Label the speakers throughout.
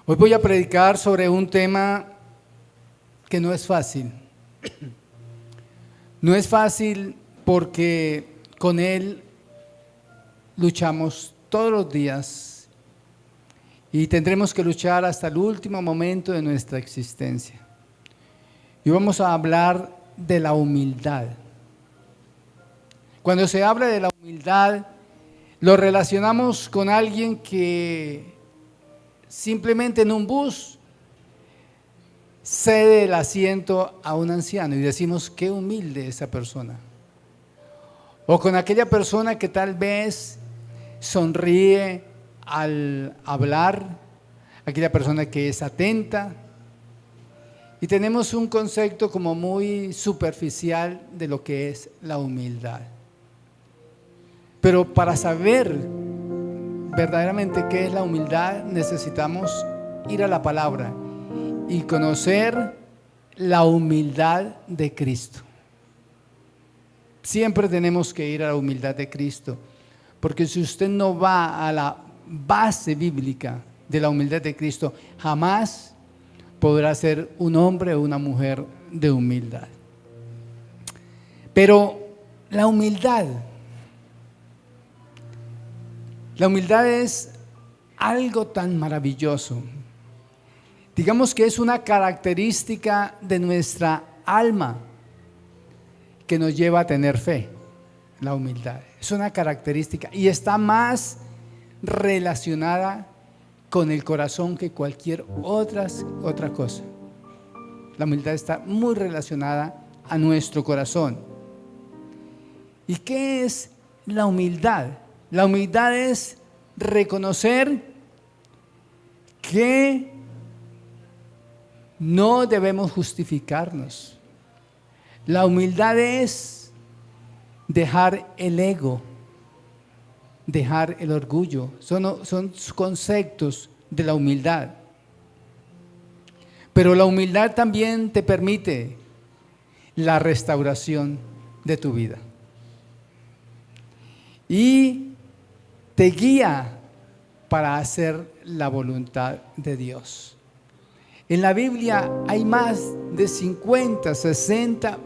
Speaker 1: Hoy voy a predicar sobre un tema que no es fácil. No es fácil porque con él luchamos todos los días y tendremos que luchar hasta el último momento de nuestra existencia. Y vamos a hablar de la humildad. Cuando se habla de la humildad, lo relacionamos con alguien que simplemente en un bus cede el asiento a un anciano y decimos, qué humilde esa persona. O con aquella persona que tal vez sonríe al hablar, aquella persona que es atenta. Y tenemos un concepto como muy superficial de lo que es la humildad. Pero para saber verdaderamente qué es la humildad, necesitamos ir a la palabra y conocer la humildad de Cristo. Siempre tenemos que ir a la humildad de Cristo, porque si usted no va a la base bíblica de la humildad de Cristo, jamás podrá ser un hombre o una mujer de humildad. Pero la humildad es algo tan maravilloso. Digamos que es una característica de nuestra alma que nos lleva a tener fe. La humildad es una característica y está más relacionada con el corazón que cualquier otra cosa. La humildad está muy relacionada a nuestro corazón. ¿Y qué es la humildad? La humildad es reconocer que no debemos justificarnos. La humildad es dejar el ego, dejar el orgullo. Son conceptos de la humildad. Pero la humildad también te permite la restauración de tu vida. Y te guía para hacer la voluntad de Dios. En la Biblia hay más de 50, 60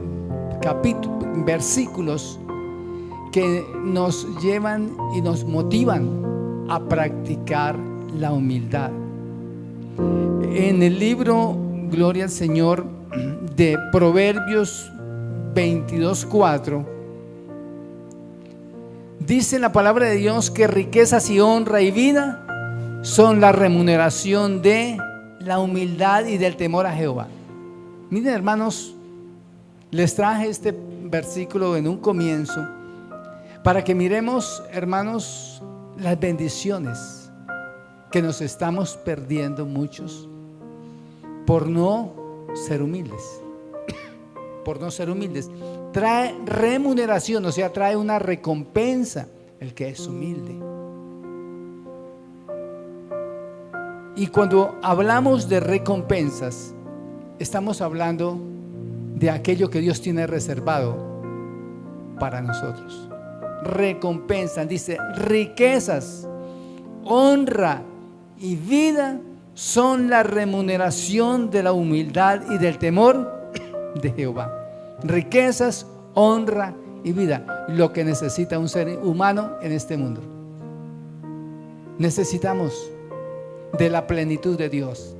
Speaker 1: versículos que nos llevan y nos motivan a practicar la humildad. En el libro, Gloria al Señor, de Proverbios 22:4, dice la palabra de Dios que riquezas y honra y vida son la remuneración de la humildad y del temor a Jehová. Miren, hermanos, les traje este versículo en un comienzo para que miremos, hermanos, las bendiciones que nos estamos perdiendo muchos por no ser humildes. Por no ser humildes. Trae remuneración, o sea, trae una recompensa el que es humilde. Y cuando hablamos de recompensas, estamos hablando de aquello que Dios tiene reservado para nosotros. Recompensas, dice, riquezas, honra y vida son la remuneración de la humildad y del temor de Jehová. Riquezas, honra y vida, lo que necesita un ser humano en este mundo. Necesitamos de la plenitud de Dios,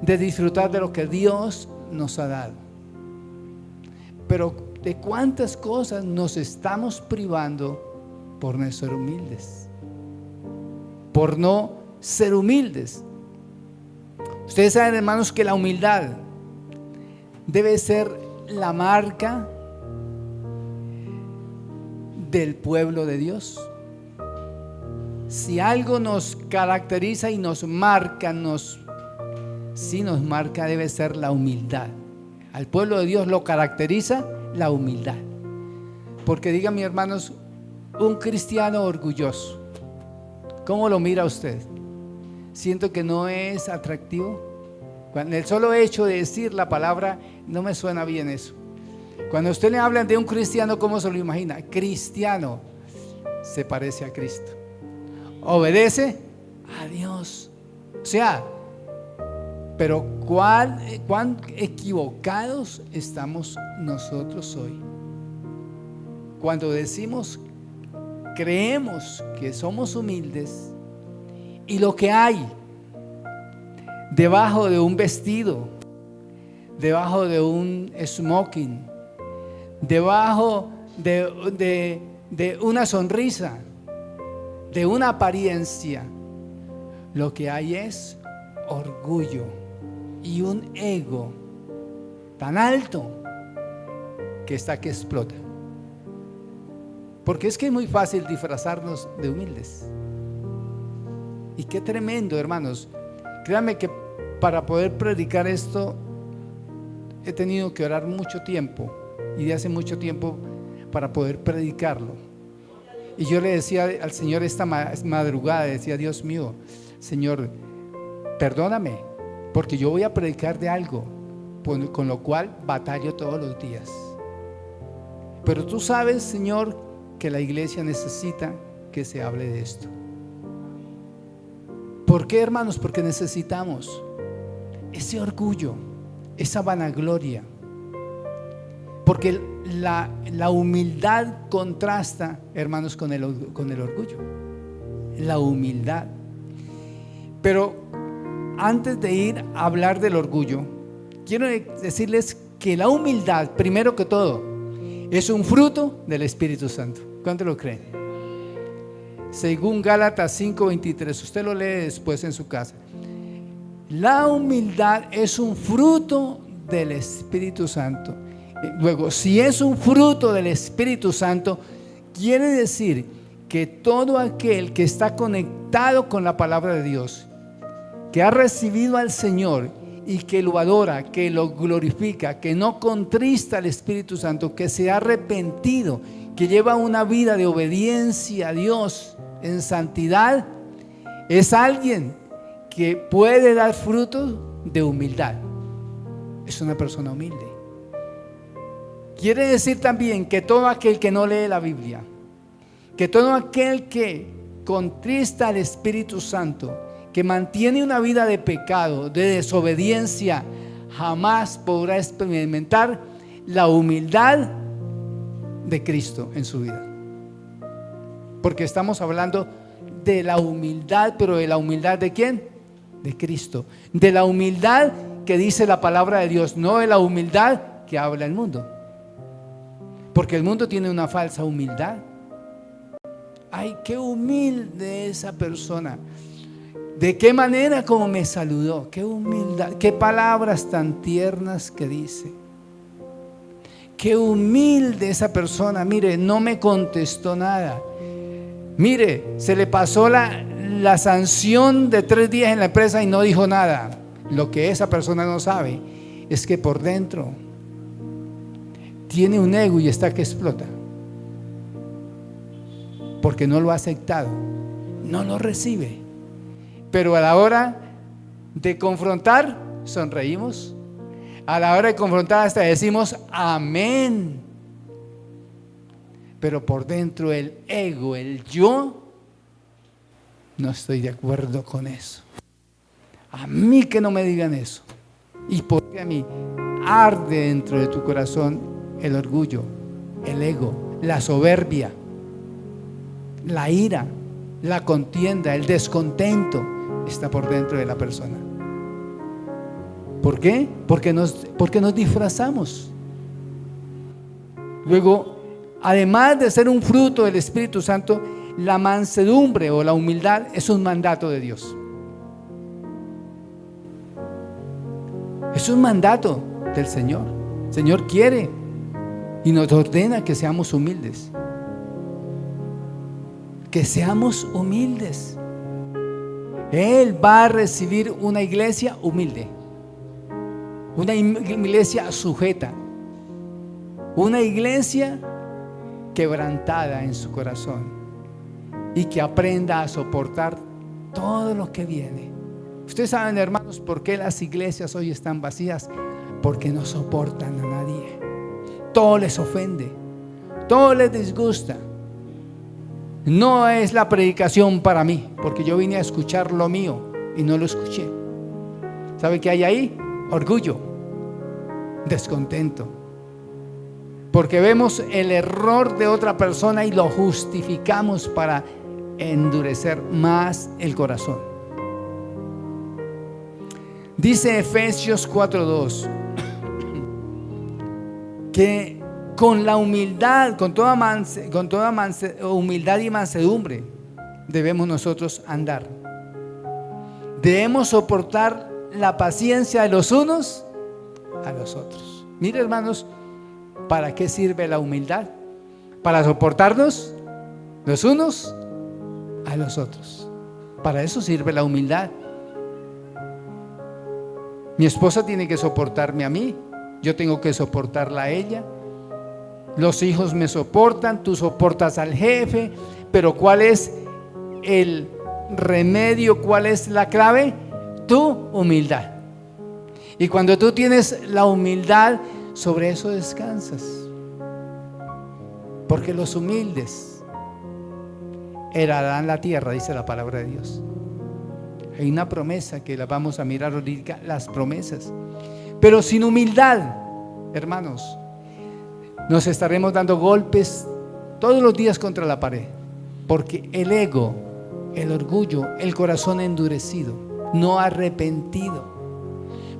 Speaker 1: de disfrutar de lo que Dios nos ha dado. Pero ¿de cuántas cosas nos estamos privando por no ser humildes? Por no ser humildes. Ustedes saben, hermanos, que la humildad debe ser la marca del pueblo de Dios. Si algo nos caracteriza y nos marca, debe ser la humildad. Al pueblo de Dios lo caracteriza la humildad. Porque díganme, hermanos, un cristiano orgulloso, ¿cómo lo mira usted? Siento que no es atractivo. El solo hecho de decir la palabra no me suena bien eso. Cuando usted le hablan de un cristiano, ¿cómo se lo imagina? Cristiano, se parece a Cristo, obedece a Dios. O sea, Pero cuán equivocados estamos nosotros hoy cuando decimos, creemos que somos humildes, y lo que hay debajo de un vestido, debajo de un smoking, debajo de una sonrisa, de una apariencia, lo que hay es orgullo y un ego tan alto que está que explota. Porque es que es muy fácil disfrazarnos de humildes. Y qué tremendo, hermanos. Créanme que para poder predicar esto he tenido que orar mucho tiempo, y de hace mucho tiempo, para poder predicarlo. Y yo le decía al Señor esta madrugada, decía: Dios mío, Señor, perdóname, porque yo voy a predicar de algo con lo cual batallo todos los días. Pero tú sabes, Señor, que la iglesia necesita que se hable de esto. ¿Por qué, hermanos? Porque necesitamos ese orgullo, esa vanagloria. Porque la humildad contrasta, hermanos, con el orgullo. La humildad. Pero antes de ir a hablar del orgullo, quiero decirles que la humildad, primero que todo, es un fruto del Espíritu Santo. ¿Cuánto lo creen? Según Gálatas 5:23, usted lo lee después en su casa. La humildad es un fruto del Espíritu Santo. Luego, si es un fruto del Espíritu Santo, quiere decir que todo aquel que está conectado con la palabra de Dios, que ha recibido al Señor y que lo adora, que lo glorifica, que no contrista al Espíritu Santo, que se ha arrepentido, que lleva una vida de obediencia a Dios en santidad, es alguien que puede dar frutos de humildad. Es una persona humilde. Quiere decir también que todo aquel que no lee la Biblia, que todo aquel que contrista al Espíritu Santo, que mantiene una vida de pecado, de desobediencia, jamás podrá experimentar la humildad de Cristo en su vida. Porque estamos hablando de la humildad, pero de la humildad ¿de quién? De Cristo. De la humildad que dice la palabra de Dios, no de la humildad que habla el mundo. Porque el mundo tiene una falsa humildad. Ay, qué humilde esa persona. De qué manera como me saludó, qué humildad, qué palabras tan tiernas que dice. Qué humilde esa persona, mire, no me contestó nada. Mire, se le pasó la sanción de 3 días en la empresa y no dijo nada. Lo que esa persona no sabe es que por dentro tiene un ego y está que explota. Porque no lo ha aceptado, no lo recibe. Pero a la hora de confrontar, sonreímos. A la hora de confrontar hasta decimos amén. Pero por dentro el ego, el yo, no estoy de acuerdo con eso. A mí que no me digan eso. ¿Y por qué a mí? Arde dentro de tu corazón el orgullo, el ego, la soberbia, la ira, la contienda, el descontento. Está por dentro de la persona. ¿Por qué? Porque nos disfrazamos. Luego, además de ser un fruto del Espíritu Santo, la mansedumbre o la humildad es un mandato de Dios. Es un mandato del Señor. El Señor quiere y nos ordena que seamos humildes. Que seamos humildes. Él va a recibir una iglesia humilde, una iglesia sujeta, una iglesia quebrantada en su corazón y que aprenda a soportar todo lo que viene. Ustedes saben, hermanos, por qué las iglesias hoy están vacías: porque no soportan a nadie. Todo les ofende, todo les disgusta. No es la predicación para mí, porque yo vine a escuchar lo mío y no lo escuché. ¿Sabe qué hay ahí? Orgullo, descontento. Porque vemos el error de otra persona y lo justificamos para endurecer más el corazón. Dice Efesios 4:2 que con la humildad, con toda humildad y mansedumbre debemos nosotros andar. Debemos soportar la paciencia de los unos a los otros. Mire, hermanos, ¿para qué sirve la humildad? Para soportarnos los unos a los otros. Para eso sirve la humildad. Mi esposa tiene que soportarme a mí, yo tengo que soportarla a ella. Los hijos me soportan, tú soportas al jefe, pero ¿cuál es el remedio? ¿Cuál es la clave? Tu humildad. Y cuando tú tienes la humildad, sobre eso descansas. Porque los humildes heredarán la tierra, dice la palabra de Dios. Hay una promesa que la vamos a mirar ahorita, las promesas. Pero sin humildad, hermanos, nos estaremos dando golpes todos los días contra la pared. Porque el ego, el orgullo, el corazón endurecido, no arrepentido.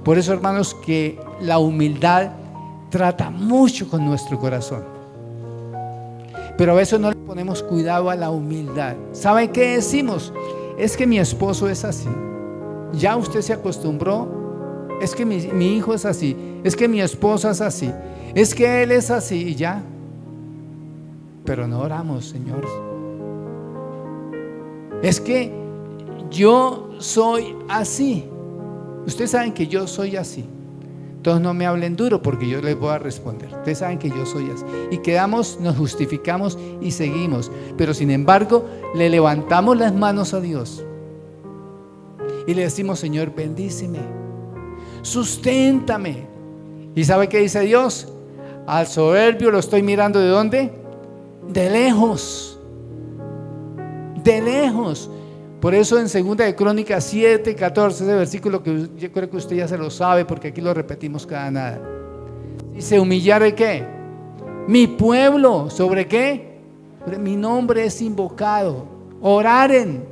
Speaker 1: Por eso, hermanos, que la humildad trata mucho con nuestro corazón. Pero a veces no le ponemos cuidado a la humildad. ¿Saben qué decimos? Es que mi esposo es así. Ya usted se acostumbró. Es que mi hijo es así. Es que mi esposa es así. Es que él es así y ya. Pero no oramos, Señor. Es que yo soy así. Ustedes saben que yo soy así. Entonces no me hablen duro porque yo les voy a responder. Ustedes saben que yo soy así. Y quedamos, nos justificamos y seguimos. Pero sin embargo, le levantamos las manos a Dios. Y le decimos: Señor, bendíceme, susténtame. ¿Y sabe qué dice Dios? Al soberbio lo estoy mirando ¿de dónde? De lejos. De lejos. Por eso en 2 de Crónicas 7:14, ese versículo que yo creo que usted ya se lo sabe, porque aquí lo repetimos cada nada. Si se humillare, ¿qué? Mi pueblo, ¿sobre qué? Mi nombre es invocado. Oraren,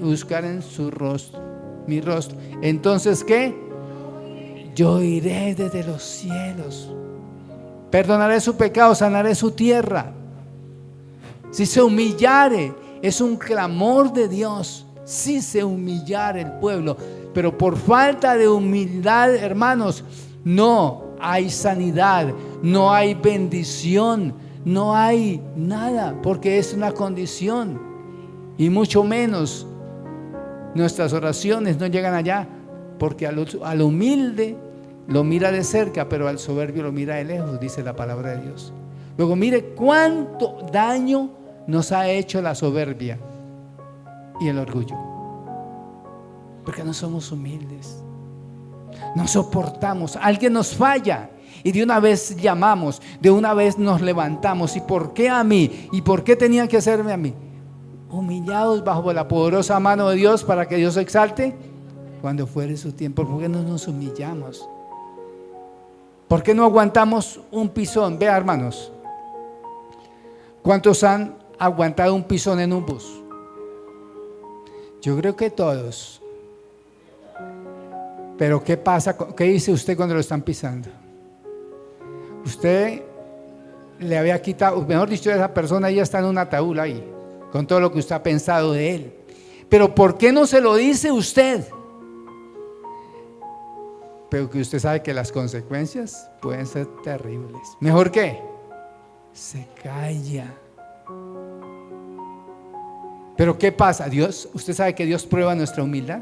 Speaker 1: buscaren su rostro, mi rostro. Entonces, ¿qué? Yo iré desde los cielos, perdonaré su pecado, sanaré su tierra. Si se humillare, es un clamor de Dios. Si se humillare el pueblo, pero por falta de humildad, hermanos, no hay sanidad, no hay bendición, no hay nada, porque es una condición. Y mucho menos nuestras oraciones no llegan allá, porque al humilde lo mira de cerca, pero al soberbio lo mira de lejos, dice la palabra de Dios. Luego mire cuánto daño nos ha hecho la soberbia y el orgullo, porque no somos humildes, no soportamos. Alguien nos falla y de una vez llamamos, de una vez nos levantamos. ¿Y por qué a mí? ¿Y por qué tenía que hacerme a mí? Humillados bajo la poderosa mano de Dios, para que Dios se exalte cuando fuere su tiempo. ¿Por qué no nos humillamos? ¿Por qué no aguantamos un pisón? Vea, hermanos, ¿cuántos han aguantado un pisón en un bus? Yo creo que todos. Pero ¿qué pasa? ¿Qué dice usted cuando lo están pisando? Usted le había quitado, mejor dicho, esa persona ya está en un ataúd ahí, con todo lo que usted ha pensado de él. Pero ¿por qué no se lo dice usted? Pero que usted sabe que las consecuencias pueden ser terribles. ¿Mejor qué? Se calla. Pero ¿qué pasa? Dios, usted sabe que Dios prueba nuestra humildad.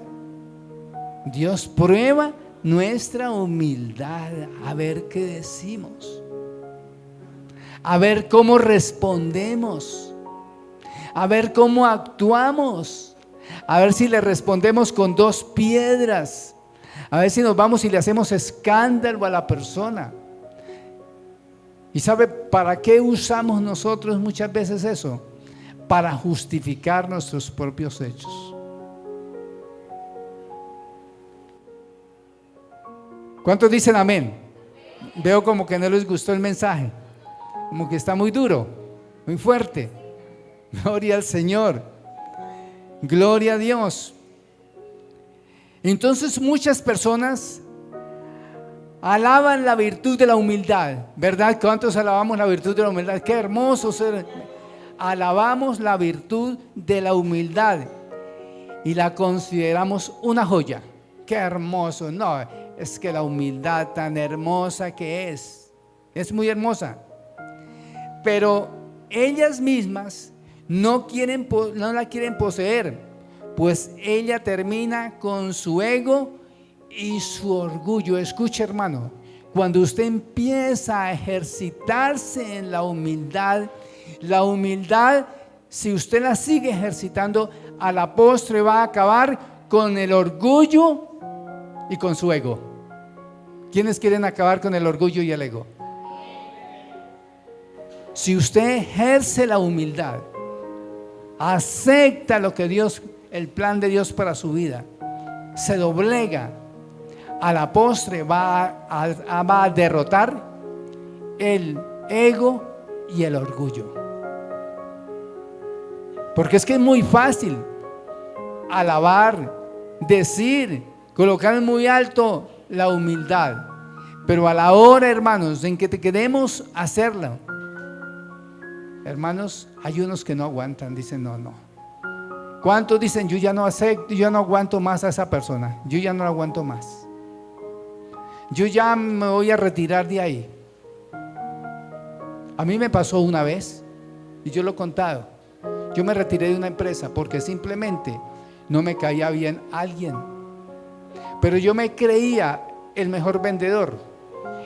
Speaker 1: Dios prueba nuestra humildad, a ver qué decimos, a ver cómo respondemos, a ver cómo actuamos, a ver si le respondemos con 2 piedras, a ver si nos vamos y le hacemos escándalo a la persona. ¿Y sabe para qué usamos nosotros muchas veces eso? Para justificar nuestros propios hechos. ¿Cuántos dicen amén? Veo como que no les gustó el mensaje, como que está muy duro, muy fuerte. Gloria al Señor, gloria a Dios. Entonces muchas personas alaban la virtud de la humildad, ¿verdad? ¿Cuántos alabamos la virtud de la humildad? Qué hermoso ser. Alabamos la virtud de la humildad y la consideramos una joya. Qué hermoso. No, es que la humildad tan hermosa que es muy hermosa. Pero ellas mismas no la quieren poseer, pues ella termina con su ego y su orgullo. Escuche, hermano, cuando usted empieza a ejercitarse en la humildad, si usted la sigue ejercitando, a la postre va a acabar con el orgullo y con su ego. ¿Quiénes quieren acabar con el orgullo y el ego? Si usted ejerce la humildad, acepta lo que Dios, el plan de Dios para su vida, se doblega, a la postre va a derrotar el ego y el orgullo. Porque es que es muy fácil alabar, decir, colocar muy alto la humildad, pero a la hora, hermanos, en que te queremos hacerla, hermanos, hay unos que no aguantan, dicen no. ¿Cuántos dicen yo ya no acepto, yo no aguanto más a esa persona, yo ya no la aguanto más, yo ya me voy a retirar de ahí? A mí me pasó una vez y yo lo he contado. Yo me retiré de una empresa porque simplemente no me caía bien alguien, pero yo me creía el mejor vendedor.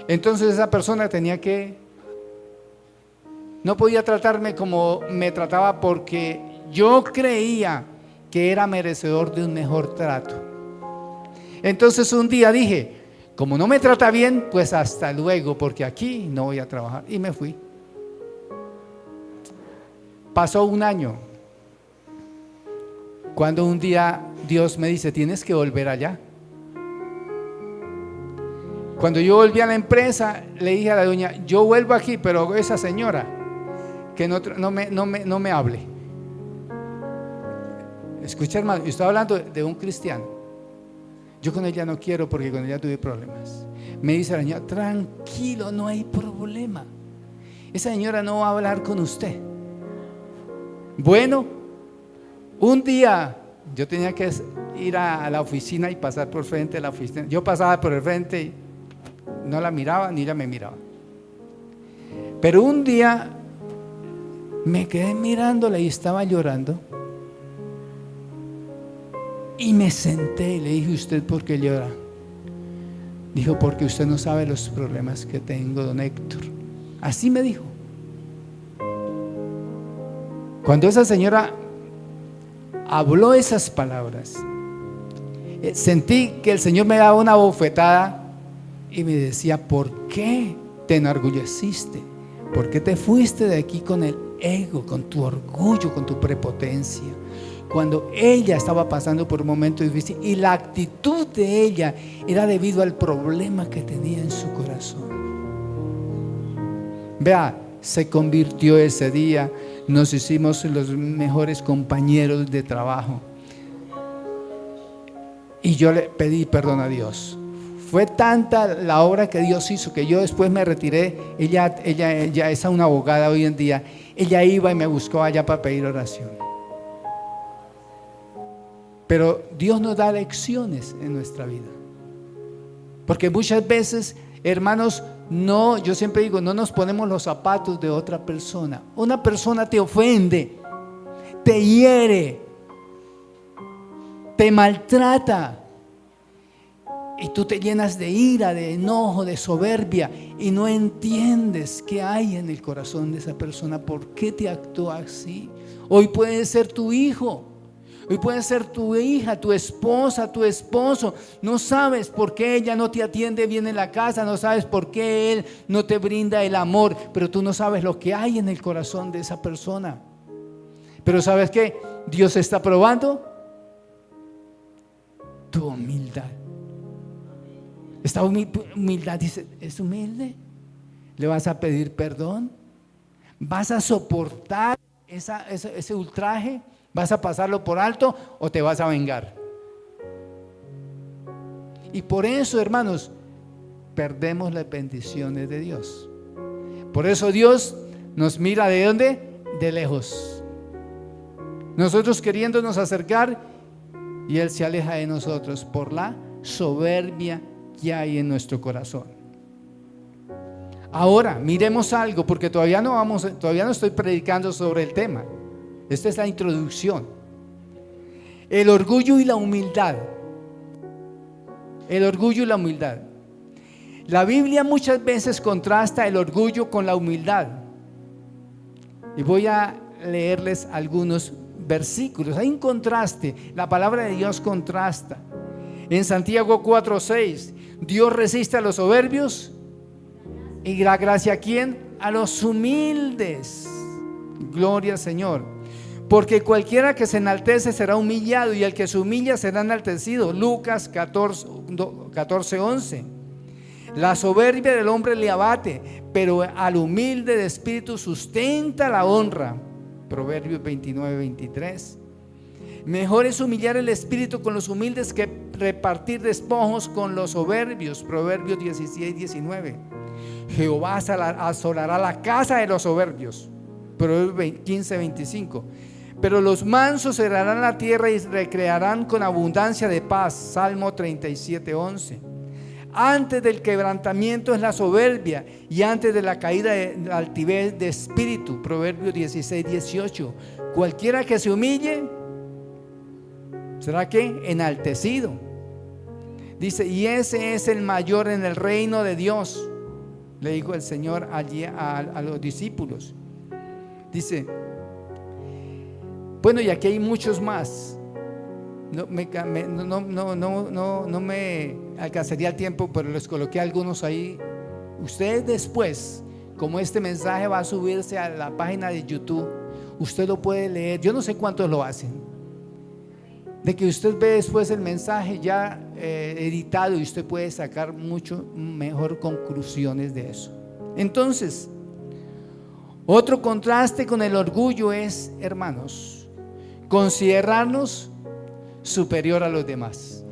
Speaker 1: Entonces esa persona no podía tratarme como me trataba, porque yo creía que era merecedor de un mejor trato. Entonces un día dije, como no me trata bien, pues hasta luego, porque aquí no voy a trabajar, y me fui. Pasó un año, cuando un día Dios me dice, tienes que volver allá. Cuando yo volví a la empresa, le dije a la dueña, yo vuelvo aquí, pero esa señora que no me hable. Escucha, hermano, yo estoy hablando de un cristiano. Yo con ella no quiero porque con ella tuve problemas. Me dice la señora, tranquilo, no hay problema, esa señora no va a hablar con usted. Bueno, un día yo tenía que ir a la oficina y pasar por frente de la oficina. Yo pasaba por el frente y no la miraba, ni ella me miraba. Pero un día me quedé mirándola y estaba llorando. Y me senté y le dije, ¿usted por qué llora? Dijo, porque usted no sabe los problemas que tengo, don Héctor. Así me dijo. Cuando esa señora habló esas palabras, sentí que el Señor me daba una bofetada y me decía, ¿por qué te enorgulleciste? ¿Por qué te fuiste de aquí con el ego, con tu orgullo, con tu prepotencia? Cuando ella estaba pasando por un momento difícil, y la actitud de ella era debido al problema que tenía en su corazón. Vea, se convirtió ese día, nos hicimos los mejores compañeros de trabajo y yo le pedí perdón a Dios. Fue tanta la obra que Dios hizo que yo después me retiré. Ella es una abogada hoy en día. Ella iba y me buscó allá para pedir oración. Pero Dios nos da lecciones en nuestra vida, porque muchas veces, hermanos, yo siempre digo, no nos ponemos los zapatos de otra persona. Una persona te ofende, te hiere, te maltrata, y tú te llenas de ira, de enojo, de soberbia, y no entiendes qué hay en el corazón de esa persona, por qué te actúa así. Hoy puede ser tu hijo, hoy puede ser tu hija, tu esposa, tu esposo. No sabes por qué ella no te atiende bien en la casa, no sabes por qué él no te brinda el amor, pero tú no sabes lo que hay en el corazón de esa persona. Pero ¿sabes qué? Dios está probando tu humildad. Esta humildad dice, ¿es humilde? ¿Le vas a pedir perdón? ¿Vas a soportar ese ultraje? ¿Vas a pasarlo por alto o te vas a vengar? Y por eso, hermanos, perdemos las bendiciones de Dios. Por eso Dios nos mira ¿de dónde? De lejos. Nosotros queriéndonos acercar y Él se aleja de nosotros por la soberbia que hay en nuestro corazón. Ahora miremos algo, porque todavía no estoy predicando sobre el tema. Esta es la introducción. El orgullo y la humildad. El orgullo y la humildad. La Biblia muchas veces contrasta el orgullo con la humildad. Y voy a leerles algunos versículos. Hay un contraste. La palabra de Dios contrasta. En Santiago 4:6, Dios resiste a los soberbios y da gracia ¿a quién? A los humildes. Gloria al Señor. Porque cualquiera que se enaltece será humillado, y el que se humilla será enaltecido. Lucas 14:11. La soberbia del hombre le abate, pero al humilde de espíritu sustenta la honra. Proverbios 29:23. Mejor es humillar el espíritu con los humildes que repartir despojos con los soberbios. Proverbios 16:19. Jehová asolará la casa de los soberbios. Proverbios 15:25. Pero los mansos heredarán la tierra y recrearán con abundancia de paz. Salmo 37:11. Antes del quebrantamiento es la soberbia, y antes de la caída la altivez de espíritu. Proverbios 16:18. Cualquiera que se humille será ¿qué? Enaltecido. Dice, y ese es el mayor en el reino de Dios, le dijo el Señor allí a los discípulos. Dice, bueno, y aquí hay muchos más. No me alcanzaría el tiempo, pero les coloqué algunos ahí. Ustedes después, como este mensaje va a subirse a la página de YouTube, usted lo puede leer. Yo no sé cuántos lo hacen. De que usted ve después el mensaje ya editado, y usted puede sacar mucho mejor conclusiones de eso. Entonces, otro contraste con el orgullo es, hermanos, considerarnos superior a los demás.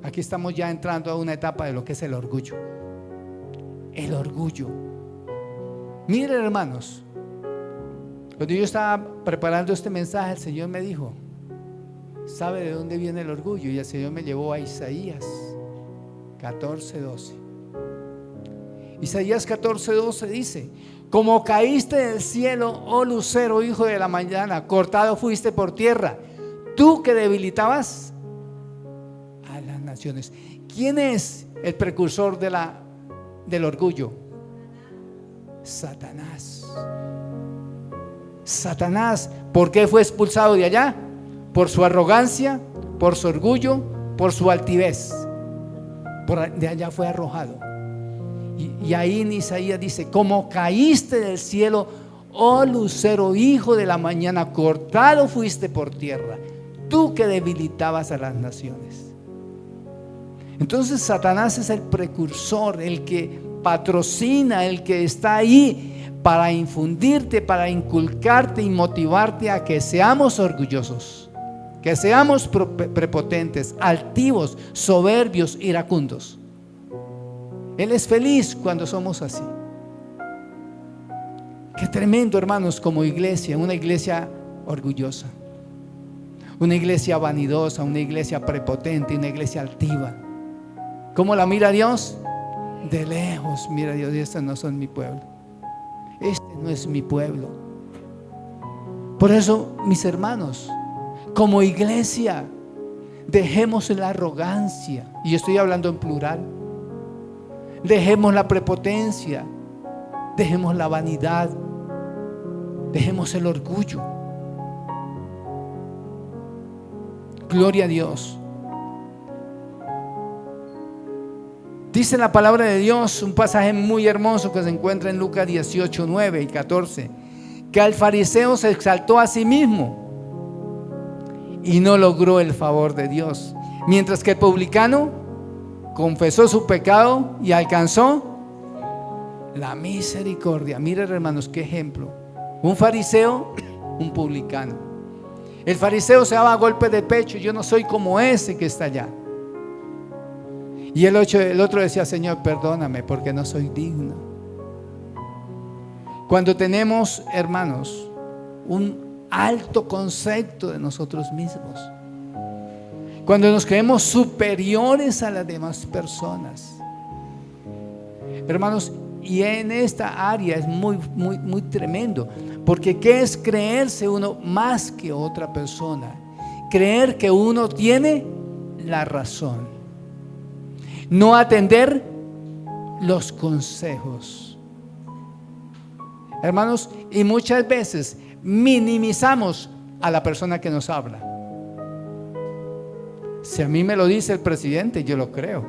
Speaker 1: Aquí estamos ya entrando a una etapa de lo que es el orgullo. El orgullo. Miren, hermanos, cuando yo estaba preparando este mensaje, el Señor me dijo, ¿sabe de dónde viene el orgullo? Y el Señor me llevó a Isaías 14:12. Isaías 14:12 dice, como caíste del cielo, oh lucero, hijo de la mañana, cortado fuiste por tierra, tú que debilitabas a las naciones. ¿Quién es el precursor del orgullo? Satanás. Satanás, ¿por qué fue expulsado de allá? Por su arrogancia, por su orgullo, por su altivez. De allá fue arrojado. Y ahí en Isaías dice, como caíste del cielo, oh lucero, hijo de la mañana, cortado fuiste por tierra, tú que debilitabas a las naciones. Entonces Satanás es el precursor, el que patrocina, el que está ahí para infundirte, para inculcarte y motivarte a que seamos orgullosos, que seamos prepotentes, altivos, soberbios, iracundos. Él es feliz cuando somos así. Qué tremendo, hermanos, como iglesia, una iglesia orgullosa, una iglesia vanidosa, una iglesia prepotente, una iglesia altiva. ¿Cómo la mira Dios? De lejos mira Dios, y estos no son mi pueblo. Este no es mi pueblo. Por eso, mis hermanos, como iglesia, dejemos la arrogancia, y yo estoy hablando en plural. Dejemos la prepotencia, dejemos la vanidad, dejemos el orgullo. Gloria a Dios. Dice la palabra de Dios, un pasaje muy hermoso que se encuentra en Lucas 18, 9 y 14, que al fariseo se exaltó a sí mismo y no logró el favor de Dios, mientras que el publicano confesó su pecado y alcanzó la misericordia. Miren, hermanos, qué ejemplo. Un fariseo, un publicano. El fariseo se daba golpes de pecho: yo no soy como ese que está allá. Y el otro decía: Señor, perdóname porque no soy digno. Cuando tenemos, hermanos, un alto concepto de nosotros mismos, cuando nos creemos superiores a las demás personas, hermanos, y en esta área es muy tremendo, porque ¿qué es creerse uno más que otra persona? Creer que uno tiene la razón, no atender los consejos, hermanos, y muchas veces minimizamos a la persona que nos habla. Si a mí me lo dice el presidente, yo lo creo,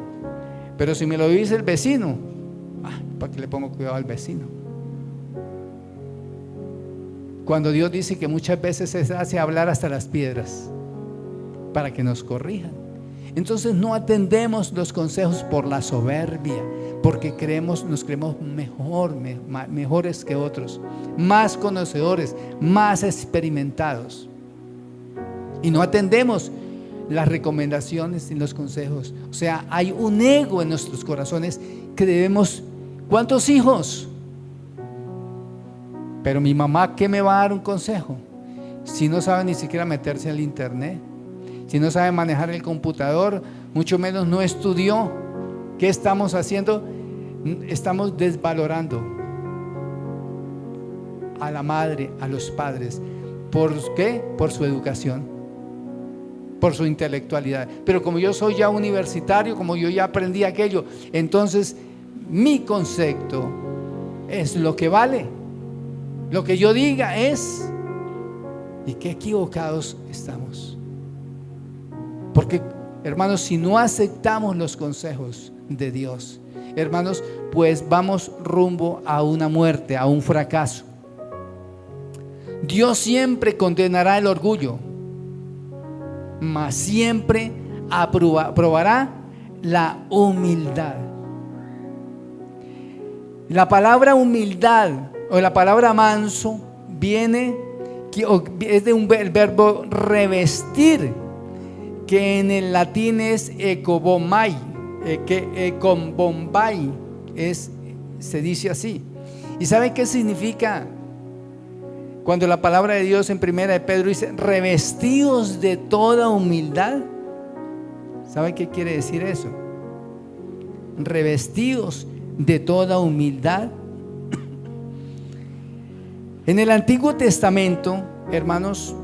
Speaker 1: pero si me lo dice el vecino, ¿para qué le pongo cuidado al vecino? Cuando Dios dice que muchas veces se hace hablar hasta las piedras para que nos corrijan. Entonces no atendemos los consejos por la soberbia, porque nos creemos mejores que otros, más conocedores, más experimentados, y no atendemos las recomendaciones y los consejos. O sea, hay un ego en nuestros corazones que debemos. ¿Cuántos hijos? Pero mi mamá, ¿qué me va a dar un consejo? Si no sabe ni siquiera meterse al internet, si no sabe manejar el computador, mucho menos no estudió. ¿Qué estamos haciendo? Estamos desvalorando a la madre, a los padres. ¿Por qué? Por su educación, por su intelectualidad. Pero como yo soy ya universitario, como yo ya aprendí aquello, entonces mi concepto es lo que vale, lo que yo diga es. Y qué equivocados estamos, porque, hermanos, si no aceptamos los consejos de Dios, hermanos, pues vamos rumbo a una muerte, a un fracaso. Dios siempre condenará el orgullo, mas siempre aprobará la humildad. La palabra humildad o la palabra manso es de un verbo revestir, que en el latín es ecobomai, se dice así. ¿Y saben qué significa? Cuando la palabra de Dios en primera de Pedro dice revestidos de toda humildad, ¿saben qué quiere decir eso? Revestidos de toda humildad. En el Antiguo Testamento, hermanos,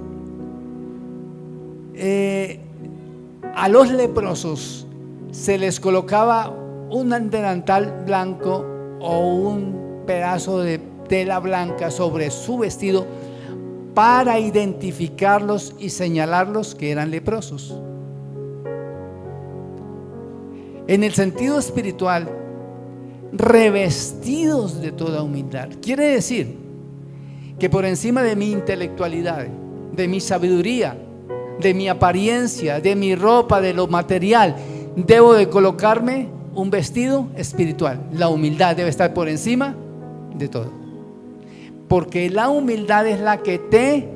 Speaker 1: a los leprosos se les colocaba un delantal blanco o un pedazo de tela blanca sobre su vestido para identificarlos y señalarlos que eran leprosos. En el sentido espiritual, revestidos de toda humildad, quiere decir que por encima de mi intelectualidad, de mi sabiduría, de mi apariencia, de mi ropa, de lo material, debo de colocarme un vestido espiritual. La humildad debe estar por encima de todo, porque la humildad es la que te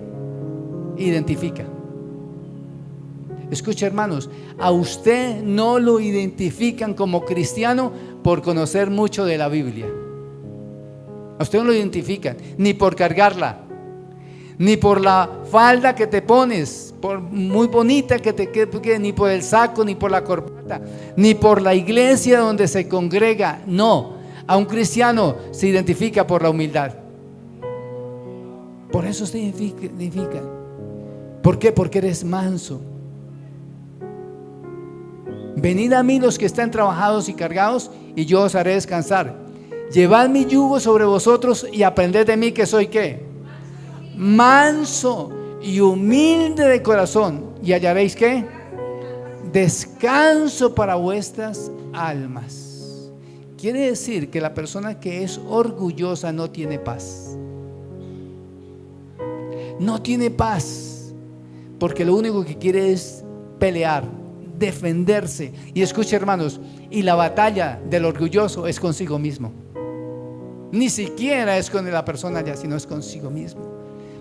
Speaker 1: identifica. Escucha, hermanos, a usted no lo identifican como cristiano por conocer mucho de la Biblia. A usted no lo identifican ni por cargarla, ni por la falda que te pones, por muy bonita que te quede, ni por el saco, ni por la corbata, ni por la iglesia donde se congrega. No, a un cristiano se identifica por la humildad. Por eso se identifica. ¿Por qué? Porque eres manso. Venid a mí los que están trabajados y cargados, y yo os haré descansar. Llevad mi yugo sobre vosotros y aprended de mí, que soy ¿qué? Manso y humilde de corazón, y hallaréis ¿qué? Descanso para vuestras almas. Quiere decir que la persona que es orgullosa no tiene paz. No tiene paz, porque lo único que quiere es pelear, defenderse. Y escuche, hermanos, y la batalla del orgulloso es consigo mismo. Ni siquiera es con la persona ya, sino es consigo mismo,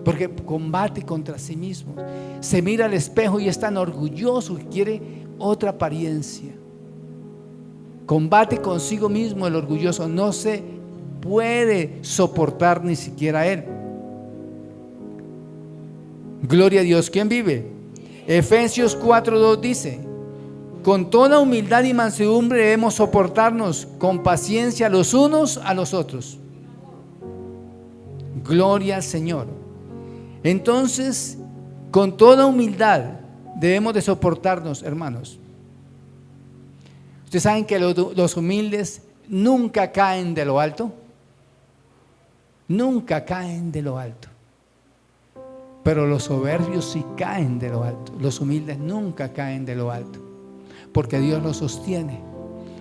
Speaker 1: porque combate contra sí mismo. Se mira al espejo y es tan orgulloso que quiere otra apariencia. Combate consigo mismo el orgulloso, no se puede soportar ni siquiera él. Gloria a Dios. ¿Quién vive? Efesios 4:2 dice: con toda humildad y mansedumbre debemos soportarnos con paciencia los unos a los otros. Gloria al Señor. Entonces, con toda humildad debemos de soportarnos, hermanos. Ustedes saben que los humildes nunca caen de lo alto. Nunca caen de lo alto. Pero los soberbios sí caen de lo alto. Los humildes nunca caen de lo alto, porque Dios los sostiene.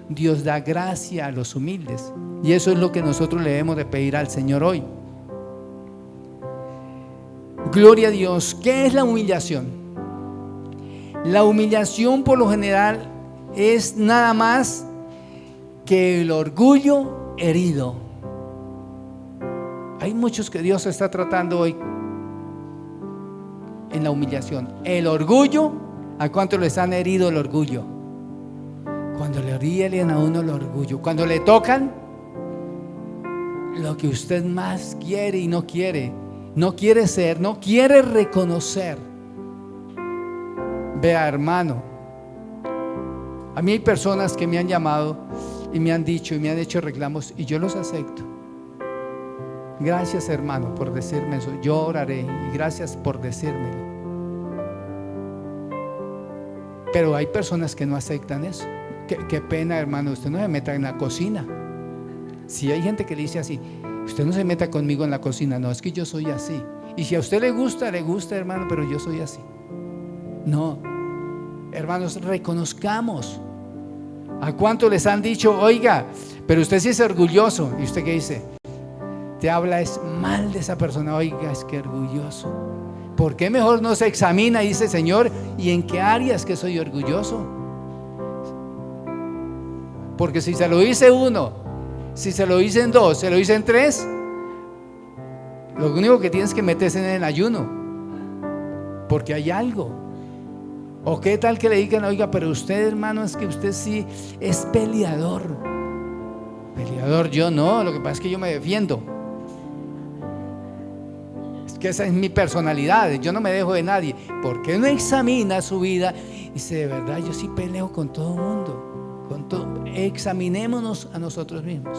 Speaker 1: Dios da gracia a los humildes, y eso es lo que nosotros le debemos de pedir al Señor hoy. Gloria a Dios. ¿Qué es la humillación? La humillación por lo general es nada más que el orgullo herido. Hay muchos que Dios está tratando hoy en la humillación. El orgullo, ¿a cuánto les han herido el orgullo? Cuando le hieren a uno el orgullo, cuando le tocan lo que usted más quiere y no quiere ser, no quiere reconocer. Vea, hermano, a mí hay personas que me han llamado y me han dicho y me han hecho reclamos, y yo los acepto. Gracias, hermano, por decirme eso. Yo oraré, y gracias por decírmelo. Pero hay personas que no aceptan eso. Qué pena, hermano, usted no se meta en la cocina. Si hay gente que le dice así: usted no se meta conmigo en la cocina. No, es que yo soy así. Y si a usted le gusta, hermano, pero yo soy así. No, hermanos, reconozcamos. ¿A cuánto les han dicho: oiga, pero usted sí es orgulloso? ¿Y usted qué dice? Te habla es mal de esa persona. Oiga, es que orgulloso. ¿Por qué mejor no se examina y dice: Señor, ¿y en qué áreas que soy orgulloso? Porque si se lo dice uno, si se lo dicen dos, se lo dicen tres, lo único que tienes que meterse en el ayuno, porque hay algo. O qué tal que le digan: oiga, pero usted, hermano, es que usted sí es peleador. Peleador, yo no, lo que pasa es que yo me defiendo. Es que esa es mi personalidad, yo no me dejo de nadie. ¿Por qué no examina su vida y dice: de verdad, yo sí peleo con todo el mundo? Examinémonos a nosotros mismos.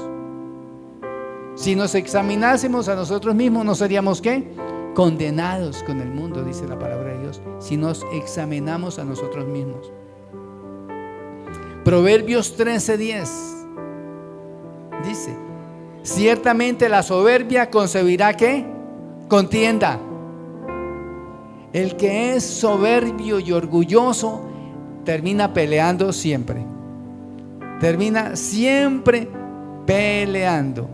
Speaker 1: Si nos examinásemos a nosotros mismos, ¿no seríamos qué? Condenados con el mundo, dice la palabra de Dios. Si nos examinamos a nosotros mismos. Proverbios 13:10 dice: ciertamente la soberbia concebirá ¿qué? Contienda. El que es soberbio y orgulloso termina peleando siempre. Termina siempre peleando.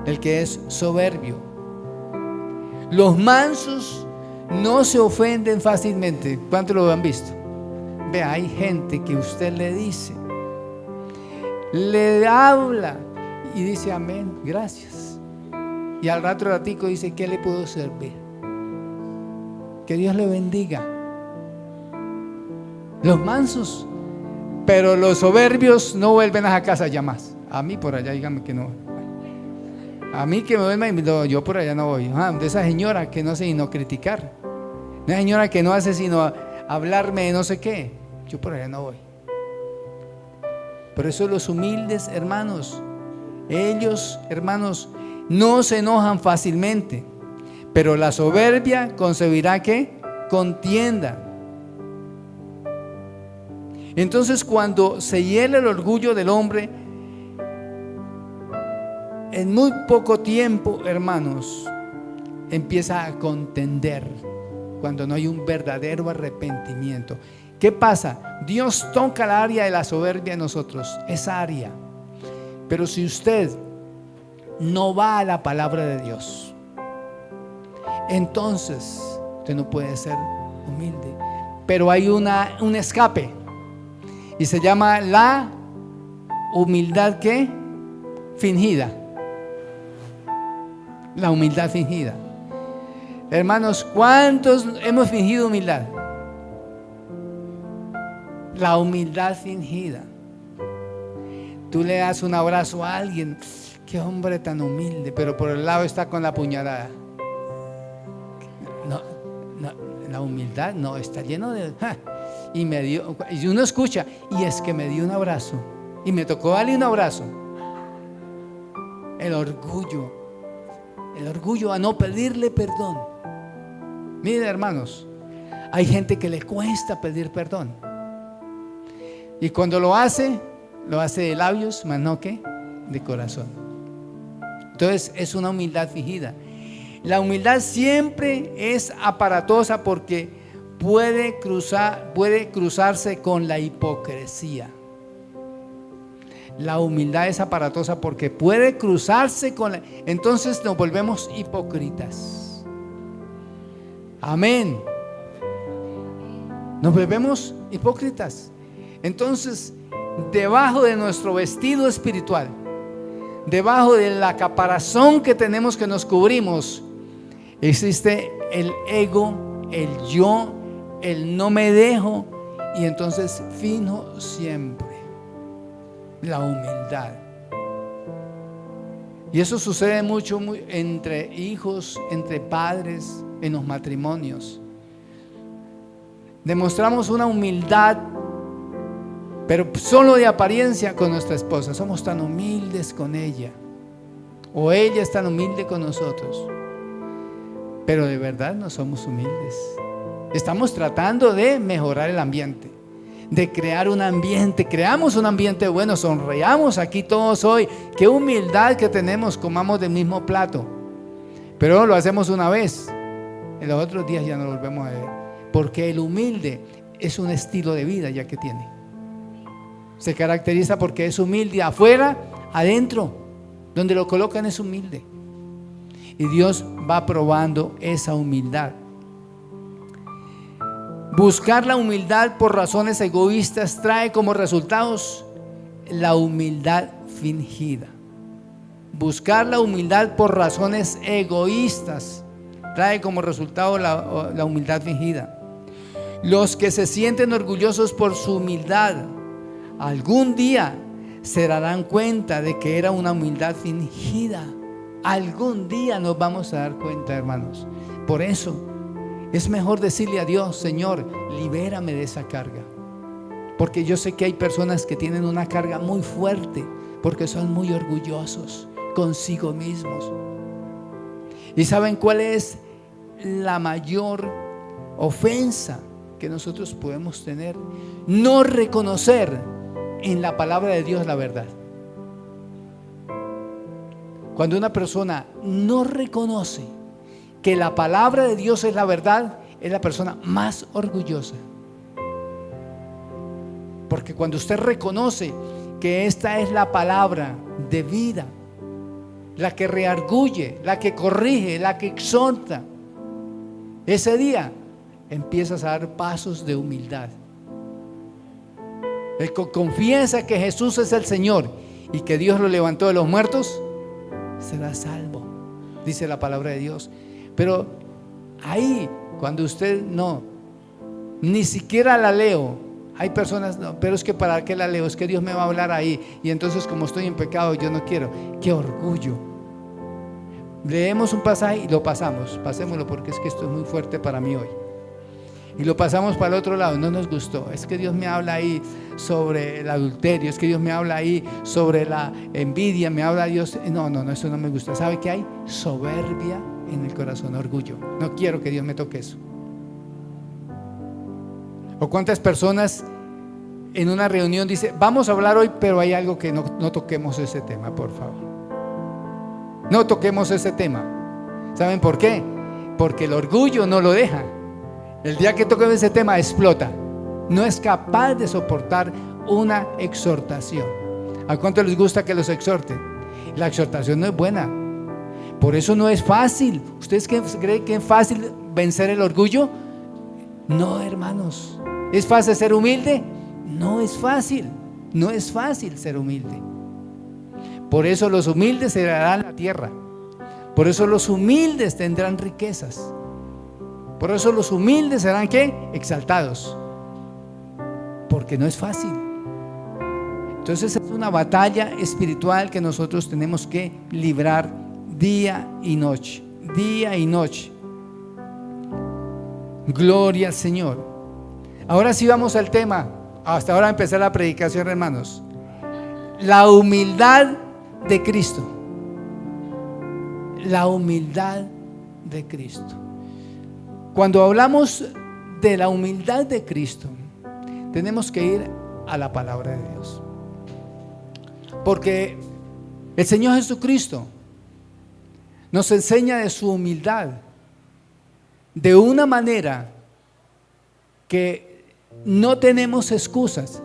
Speaker 1: El que es soberbio. Los mansos no se ofenden fácilmente. ¿Cuántos lo han visto? Vea, hay gente que usted le dice, le habla y dice: amén, gracias. Y al ratico dice: ¿qué le puedo servir? Que Dios le bendiga. Los mansos. Pero los soberbios no vuelven a esa casa ya más. A mí por allá, díganme que no. A mí que me vuelvan, no, yo por allá no voy. De esa señora que no hace sino criticar. Una señora que no hace sino hablarme de no sé qué. Yo por allá no voy. Por eso los humildes, hermanos, ellos, hermanos, no se enojan fácilmente. Pero la soberbia concebirá ¿qué? Contienda. Entonces, cuando se hiela el orgullo del hombre, en muy poco tiempo, hermanos, empieza a contender, cuando no hay un verdadero arrepentimiento. ¿Qué pasa? Dios toca el área de la soberbia en nosotros, esa área. Pero si usted no va a la palabra de Dios, entonces usted no puede ser humilde. Pero hay un escape y se llama la humildad ¿qué? Fingida. La humildad fingida. Hermanos, ¿cuántos hemos fingido humildad? La humildad fingida. Tú le das un abrazo a alguien, qué hombre tan humilde, pero por el lado está con la puñalada. No, la humildad no, está lleno de... Y me dio, y uno escucha, y es que me dio un abrazo, y me tocó darle un abrazo. El orgullo a no pedirle perdón. Miren, hermanos, hay gente que le cuesta pedir perdón, y cuando lo hace de labios, más no que de corazón. Entonces es una humildad fingida. La humildad siempre es aparatosa porque puede cruzarse con la hipocresía. La humildad es aparatosa porque puede cruzarse con la... Entonces nos volvemos hipócritas. Amén. Nos volvemos hipócritas. Entonces, debajo de nuestro vestido espiritual, debajo de la caparazón que tenemos, que nos cubrimos, existe el ego, el yo, el no me dejo, y entonces finjo siempre. La humildad. Y eso sucede mucho entre hijos, entre padres, en los matrimonios. Demostramos una humildad, pero solo de apariencia con nuestra esposa. Somos tan humildes con ella, o ella es tan humilde con nosotros, pero de verdad no somos humildes. Estamos tratando de mejorar el ambiente, de crear un ambiente. Creamos un ambiente bueno, sonreamos aquí todos hoy. Qué humildad que tenemos, comamos del mismo plato. Pero lo hacemos una vez, en los otros días ya no lo volvemos a ver, porque el humilde es un estilo de vida ya que tiene. Se caracteriza porque es humilde afuera, adentro, donde lo colocan es humilde. Y Dios va probando esa humildad. Buscar la humildad por razones egoístas trae como resultados la humildad fingida. Buscar la humildad por razones egoístas trae como resultado la humildad fingida. Los que se sienten orgullosos por su humildad, algún día se darán cuenta de que era una humildad fingida. Algún día nos vamos a dar cuenta, hermanos. Por eso es mejor decirle a Dios: Señor, libérame de esa carga. Porque yo sé que hay personas que tienen una carga muy fuerte porque son muy orgullosos consigo mismos. ¿Y saben cuál es la mayor ofensa que nosotros podemos tener? No reconocer en la palabra de Dios la verdad. Cuando una persona no reconoce que la palabra de Dios es la verdad, es la persona más orgullosa. Porque cuando usted reconoce que esta es la palabra de vida, la que reargulle, la que corrige, la que exhorta, ese día empiezas a dar pasos de humildad. El que confiesa que Jesús es el Señor y que Dios lo levantó de los muertos, será salvo, dice la palabra de Dios. Pero ahí, cuando usted ni siquiera la leo, hay personas, no, pero es que ¿para qué la leo? Es que Dios me va a hablar ahí, y entonces como estoy en pecado yo no quiero. ¡Qué orgullo! Leemos un pasaje y lo pasamos, pasémoslo porque es que esto es muy fuerte para mí hoy. Y lo pasamos para el otro lado, no nos gustó. Es que Dios me habla ahí sobre el adulterio, es que Dios me habla ahí sobre la envidia, me habla Dios. No, eso no me gusta. ¿Sabe qué hay? Soberbia en el corazón, orgullo. No quiero que Dios me toque eso. O cuántas personas en una reunión dicen: vamos a hablar hoy, pero hay algo que no toquemos ese tema, por favor. No toquemos ese tema. ¿Saben por qué? Porque el orgullo no lo deja. El día que toque ese tema explota. No es capaz de soportar una exhortación. ¿A cuánto les gusta que los exhorten? La exhortación no es buena. Por eso no es fácil. ¿Ustedes creen que es fácil vencer el orgullo? No, hermanos. ¿Es fácil ser humilde? No es fácil. No es fácil ser humilde. Por eso los humildes heredarán la tierra. Por eso los humildes tendrán riquezas. Por eso los humildes serán ¿qué? Exaltados. Porque no es fácil. Entonces es una batalla espiritual que nosotros tenemos que librar día y noche. Día y noche. Gloria al Señor. Ahora sí vamos al tema. Hasta ahora empezar la predicación, hermanos. La humildad de Cristo. La humildad de Cristo. Cuando hablamos de la humildad de Cristo, tenemos que ir a la palabra de Dios. Porque el Señor Jesucristo nos enseña de su humildad de una manera que no tenemos excusas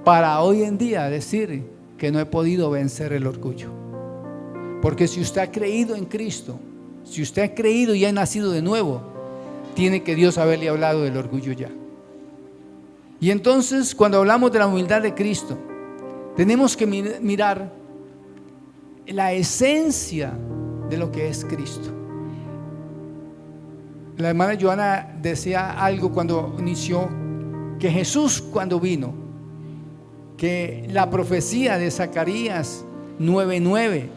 Speaker 1: para hoy en día decir que no he podido vencer el orgullo. Porque si usted ha creído en Cristo, si usted ha creído y ha nacido de nuevo, tiene que Dios haberle hablado del orgullo ya. Y entonces, cuando hablamos de la humildad de Cristo, tenemos que mirar la esencia de lo que es Cristo. La hermana Joana decía algo cuando inició, que Jesús cuando vino, que la profecía de Zacarías 9:9,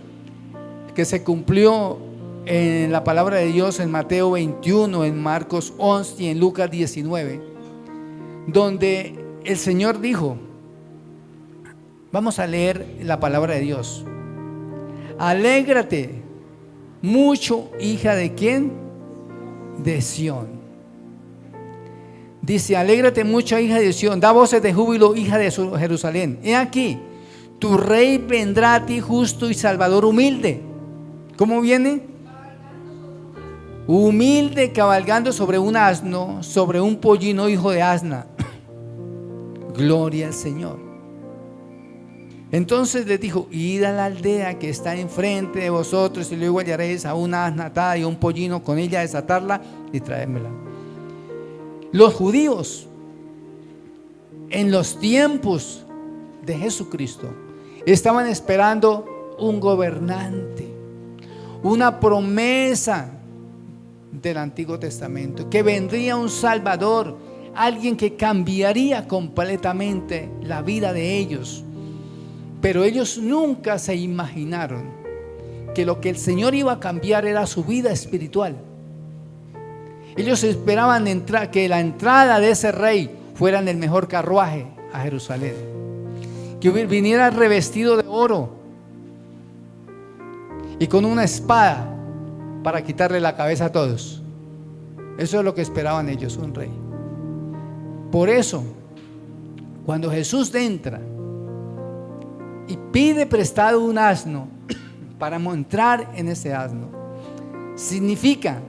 Speaker 1: que se cumplió en la palabra de Dios en Mateo 21, en Marcos 11 y en Lucas 19, donde el Señor dijo, vamos a leer la palabra de Dios: alégrate mucho, hija de ¿quién? De Sión. Dice: alégrate mucho, hija de Sión, da voces de júbilo, hija de Jerusalén. He aquí, tu rey vendrá a ti, justo y salvador, humilde. ¿Cómo viene? Humilde, cabalgando sobre un asno, sobre un pollino, hijo de asna. Gloria al Señor. Entonces les dijo: id a la aldea que está enfrente de vosotros, y luego hallaréis a una asna atada y a un pollino con ella, desatarla y traérmela. Los judíos en los tiempos de Jesucristo estaban esperando un gobernante, una promesa del Antiguo Testamento, que vendría un Salvador, alguien que cambiaría completamente la vida de ellos. Pero ellos nunca se imaginaron que lo que el Señor iba a cambiar era su vida espiritual. Ellos esperaban que la entrada de ese rey fuera en el mejor carruaje a Jerusalén, que viniera revestido de oro y con una espada para quitarle la cabeza a todos. Eso es lo que esperaban ellos, un rey. Por eso, cuando Jesús entra y pide prestado un asno para montar en ese asno, significa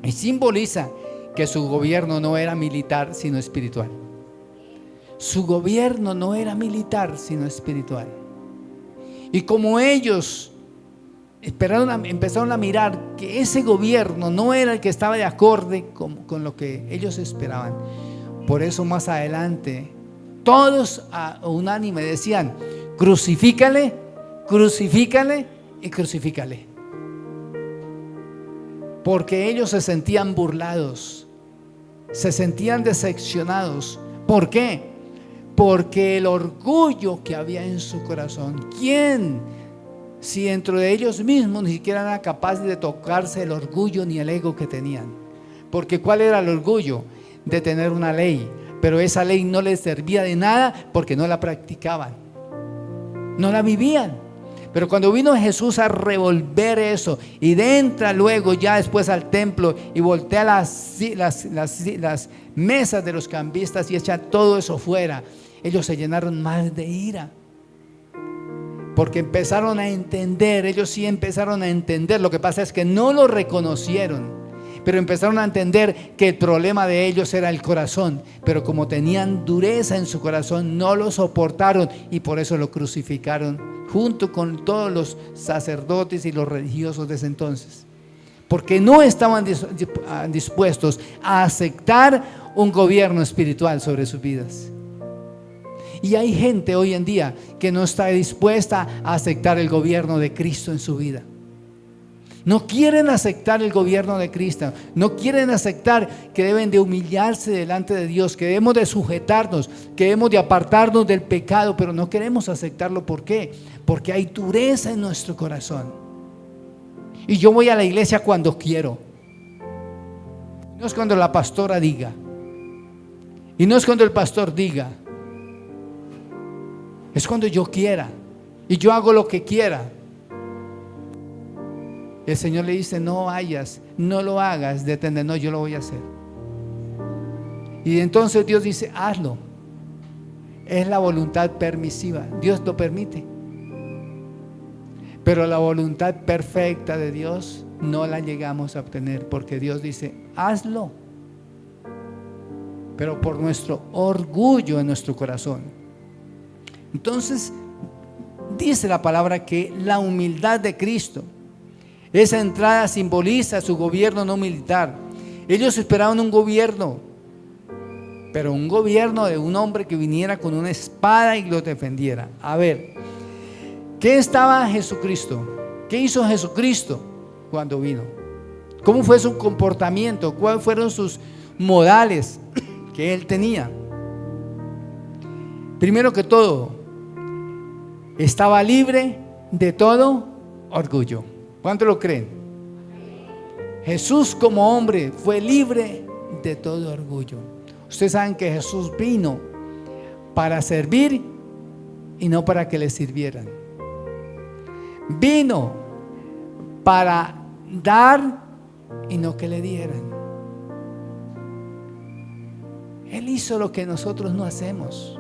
Speaker 1: y simboliza que su gobierno no era militar sino espiritual. Su gobierno no era militar sino espiritual. Y como ellos empezaron a mirar que ese gobierno no era el que estaba de acorde con lo que ellos esperaban, por eso más adelante todos a unánime decían: crucifícale, crucifícale y crucifícale. Porque ellos se sentían burlados, se sentían decepcionados. ¿Por qué? Porque el orgullo que había en su corazón. ¿Quién? Si dentro de ellos mismos ni siquiera eran capaces de tocarse el orgullo ni el ego que tenían. Porque ¿cuál era el orgullo? De tener una ley, pero esa ley no les servía de nada porque no la practicaban, no la vivían. Pero cuando vino Jesús a revolver eso y entra luego ya después al templo y voltea las mesas de los cambistas y echa todo eso fuera, ellos se llenaron más de ira. Porque empezaron a entender, ellos sí empezaron a entender. Lo que pasa es que no lo reconocieron, pero empezaron a entender que el problema de ellos era el corazón. Pero como tenían dureza en su corazón, no lo soportaron y por eso lo crucificaron junto con todos los sacerdotes y los religiosos de ese entonces. porque no estaban dispuestos a aceptar un gobierno espiritual sobre sus vidas. Y hay gente hoy en día que no está dispuesta a aceptar el gobierno de Cristo en su vida. No quieren aceptar el gobierno de Cristo, no quieren aceptar que deben de humillarse delante de Dios, que debemos de sujetarnos, que debemos de apartarnos del pecado, pero no queremos aceptarlo. ¿Por qué? Porque hay dureza en nuestro corazón. Y yo voy a la iglesia cuando quiero, no es cuando la pastora diga, y no es cuando el pastor diga, es cuando yo quiera, y yo hago lo que quiera. El Señor le dice: no vayas, no lo hagas, detente. No, yo lo voy a hacer. Y entonces Dios dice: hazlo. Es la voluntad permisiva, Dios lo permite. Pero la voluntad perfecta de Dios no la llegamos a obtener, porque Dios dice: hazlo. Pero por nuestro orgullo en nuestro corazón. Entonces dice la palabra que la humildad de Cristo, esa entrada simboliza su gobierno no militar. Ellos esperaban un gobierno, pero un gobierno de un hombre que viniera con una espada y los defendiera. A ver, ¿qué estaba Jesucristo? ¿Qué hizo Jesucristo cuando vino? ¿Cómo fue su comportamiento? ¿Cuáles fueron sus modales que él tenía? Primero que todo, estaba libre de todo orgullo. ¿Cuánto lo creen? Jesús como hombre fue libre de todo orgullo. Ustedes saben que Jesús vino para servir y no para que le sirvieran. Vino para dar y no que le dieran. Él hizo lo que nosotros no hacemos.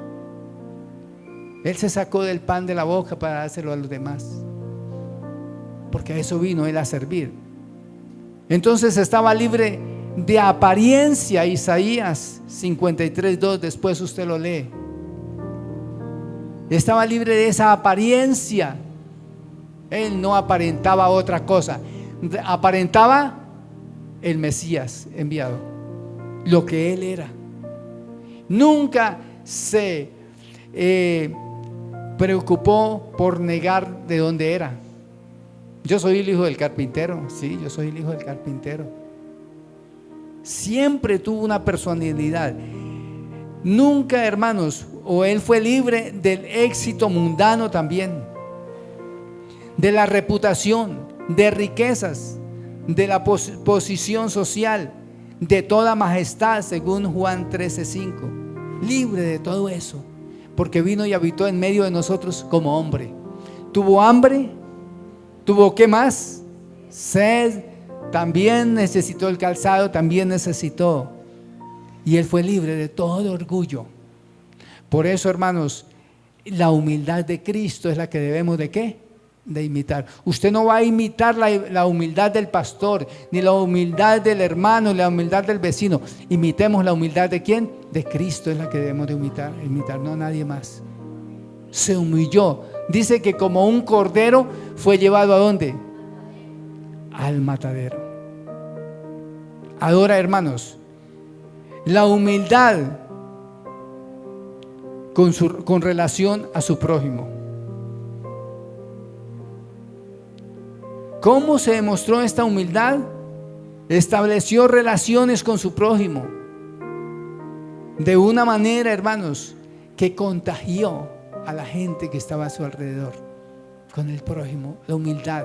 Speaker 1: Él se sacó del pan de la boca para dárselo a los demás, porque a eso vino él, a servir. Entonces estaba libre de apariencia. Isaías 53:2, después usted lo lee. Estaba libre de esa apariencia. Él no aparentaba otra cosa, aparentaba el Mesías enviado, lo que él era. Nunca se preocupó por negar de dónde era. Yo soy el hijo del carpintero. Sí, yo soy el hijo del carpintero. Siempre tuvo una personalidad. Nunca, hermanos, o él fue libre del éxito mundano también, de la reputación, de riquezas, de la posición social, de toda majestad, según Juan 13:5. Libre de todo eso, porque vino y habitó en medio de nosotros como hombre. Tuvo hambre. ¿Tuvo qué más? Sed. También necesitó el calzado, también necesitó. Y él fue libre de todo orgullo. Por eso, hermanos, la humildad de Cristo es la que debemos ¿de qué? De imitar. Usted no va a imitar la humildad del pastor, ni la humildad del hermano, ni la humildad del vecino. Imitemos la humildad ¿de quién? De Cristo es la que debemos de imitar, no nadie más. Se humilló. Dice que como un cordero fue llevado ¿a dónde? Al matadero. Ahora, hermanos, la humildad con relación a su prójimo. ¿Cómo se demostró esta humildad? Estableció relaciones con su prójimo de una manera, hermanos, que contagió a la gente que estaba a su alrededor. Con el prójimo, la humildad,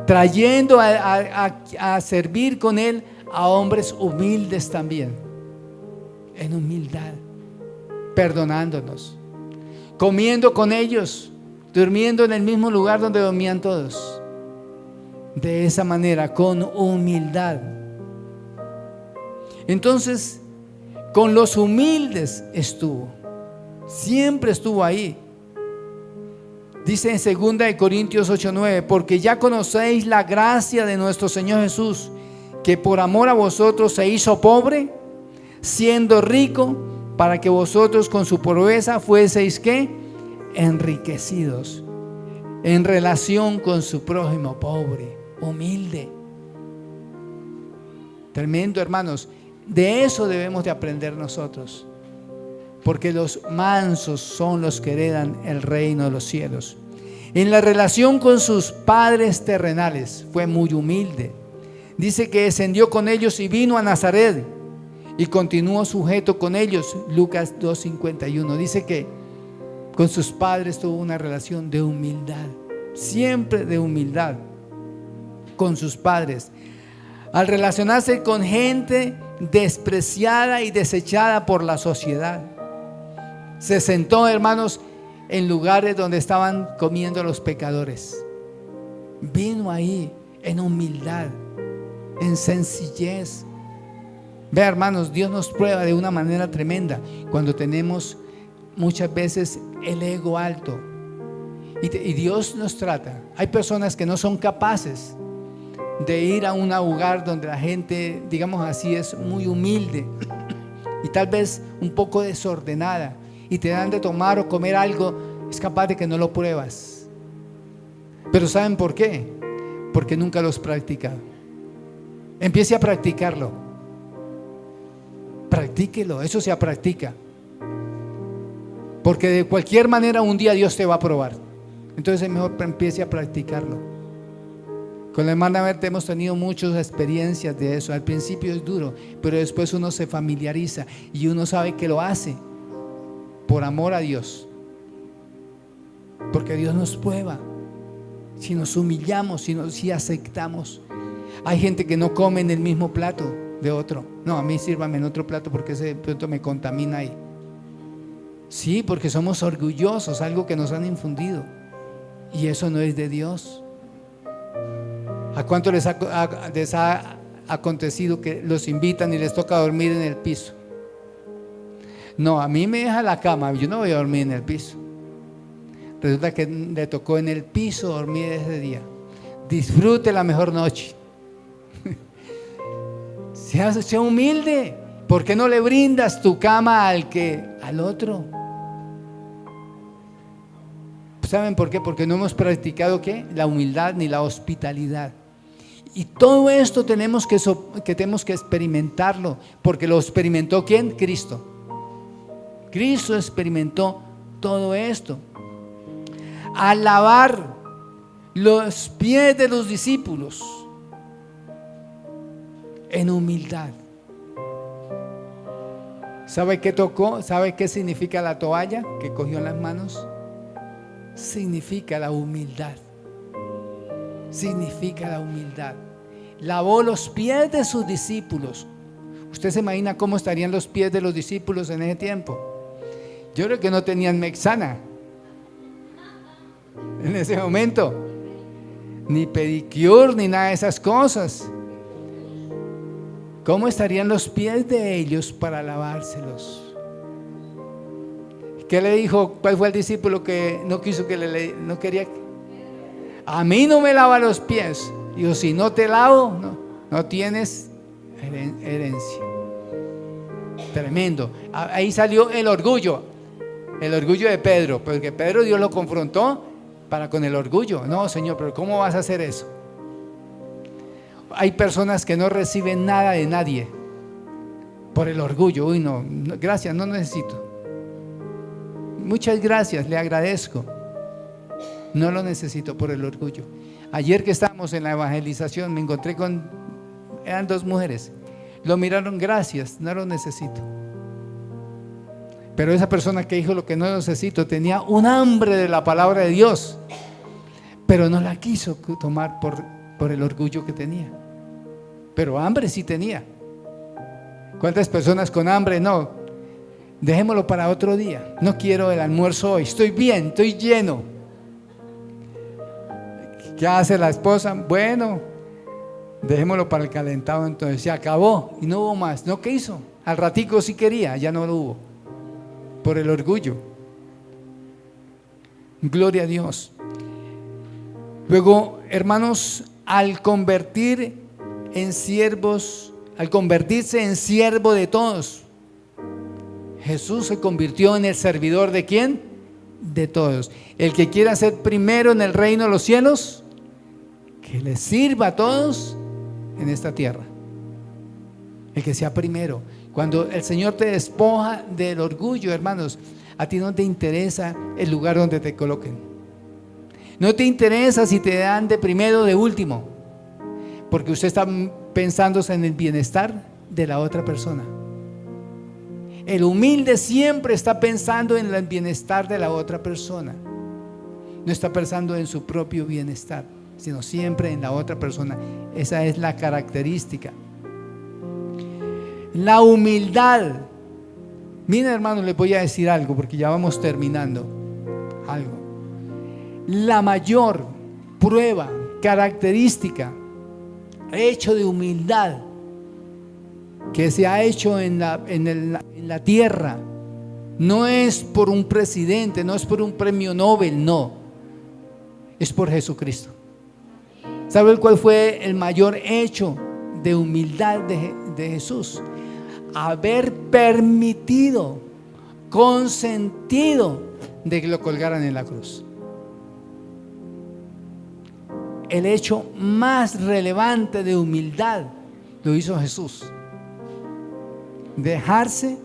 Speaker 1: trayendo a servir con él a hombres humildes también, en humildad, perdonándonos, comiendo con ellos, durmiendo en el mismo lugar donde dormían todos. De esa manera, con humildad. Entonces, con los humildes estuvo, siempre estuvo ahí. Dice en 2 Corintios 8:9: porque ya conocéis la gracia de nuestro Señor Jesús, que por amor a vosotros se hizo pobre, siendo rico, para que vosotros con su pobreza fueseis ¿qué? Enriquecidos. En relación con su prójimo pobre, humilde. Tremendo, hermanos. De eso debemos de aprender nosotros, porque los mansos son los que heredan el reino de los cielos. En la relación con sus padres terrenales fue muy humilde. Dice que descendió con ellos y vino a Nazaret y continuó sujeto con ellos. Lucas 2:51 dice que con sus padres tuvo una relación de humildad, siempre de humildad con sus padres. Al relacionarse con gente despreciada y desechada por la sociedad, se sentó, hermanos, en lugares donde estaban comiendo los pecadores. Vino ahí en humildad, en sencillez. Vea, hermanos, Dios nos prueba de una manera tremenda cuando tenemos muchas veces el ego alto, y Dios nos trata. Hay personas que no son capaces de ir a un lugar donde la gente, digamos así, es muy humilde y tal vez un poco desordenada, y te dan de tomar o comer algo, es capaz de que no lo pruebas. Pero ¿saben por qué? Porque nunca lo has practicado. Empiece a practicarlo. Practíquelo, eso se practica. Porque de cualquier manera un día Dios te va a probar. Entonces es mejor empiece a practicarlo. Con la hermana Berta hemos tenido muchas experiencias de eso. Al principio es duro, pero después uno se familiariza y uno sabe que lo hace por amor a Dios. Porque Dios nos prueba. Si nos humillamos, si aceptamos. Hay gente que no come en el mismo plato de otro. No, a mí sírvame en otro plato porque ese plato me contamina ahí. Sí, porque somos orgullosos, algo que nos han infundido. Y eso no es de Dios. ¿A cuánto les ha acontecido que los invitan y les toca dormir en el piso? No, a mí me deja la cama, yo no voy a dormir en el piso. Resulta que le tocó en el piso dormir ese día. Disfrute la mejor noche. Sea humilde. ¿Por qué no le brindas tu cama al otro? ¿Saben por qué? Porque no hemos practicado ¿qué? La humildad ni la hospitalidad. Y todo esto tenemos que experimentarlo, porque lo experimentó ¿quién? Cristo. Cristo experimentó todo esto. Al lavar los pies de los discípulos en humildad. ¿Sabe qué tocó? ¿Sabe qué significa la toalla que cogió en las manos? Significa la humildad. Significa la humildad. Lavó los pies de sus discípulos. ¿Usted se imagina cómo estarían los pies de los discípulos en ese tiempo? Yo creo que no tenían Mexana en ese momento, ni pedicure, ni nada de esas cosas. ¿Cómo estarían los pies de ellos para lavárselos? ¿Qué le dijo? ¿Cuál fue el discípulo que no quiso no quería? A mí no me lava los pies. Dijo, si no te lavo, no tienes herencia. Tremendo. Ahí salió el orgullo de Pedro, porque Pedro Dios lo confrontó con el orgullo. No, Señor, pero ¿cómo vas a hacer eso? Hay personas que no reciben nada de nadie por el orgullo. Uy, no, gracias, no necesito. Muchas gracias, le agradezco. No lo necesito por el orgullo. Ayer que estábamos en la evangelización me encontré eran dos mujeres. Lo miraron, gracias, no lo necesito. Pero esa persona que dijo lo que no necesito tenía un hambre de la palabra de Dios, pero no la quiso tomar por el orgullo que tenía. Pero hambre sí tenía. ¿Cuántas personas con hambre? No, dejémoslo para otro día. No quiero el almuerzo hoy, estoy bien, estoy lleno. ¿Qué hace la esposa? Bueno, dejémoslo para el calentado. Entonces se acabó y no hubo más. ¿No? ¿Qué hizo? Al ratico sí quería, ya no lo hubo. Por el orgullo. Gloria a Dios. Luego, hermanos, al convertirse en siervo de todos, Jesús se convirtió en el servidor ¿de quién? De todos. El que quiera ser primero en el reino de los cielos, que le sirva a todos en esta tierra. el que sea primero. Cuando el Señor te despoja del orgullo, hermanos, a ti no te interesa el lugar donde te coloquen. No te interesa si te dan de primero o de último, porque usted está pensando en el bienestar de la otra persona. El humilde siempre está pensando en el bienestar de la otra persona. No está pensando en su propio bienestar, sino siempre en la otra persona. Esa es la característica. La humildad. Miren, hermanos, les voy a decir algo porque ya vamos terminando. Algo. La mayor prueba, característica, hecho de humildad que se ha hecho en la tierra, no es por un presidente, no es por un premio Nobel, no, es por Jesucristo. ¿Sabe cuál fue el mayor hecho de humildad de Jesús? Haber permitido, consentido de que lo colgaran en la cruz. El hecho más relevante de humildad lo hizo Jesús. Dejarse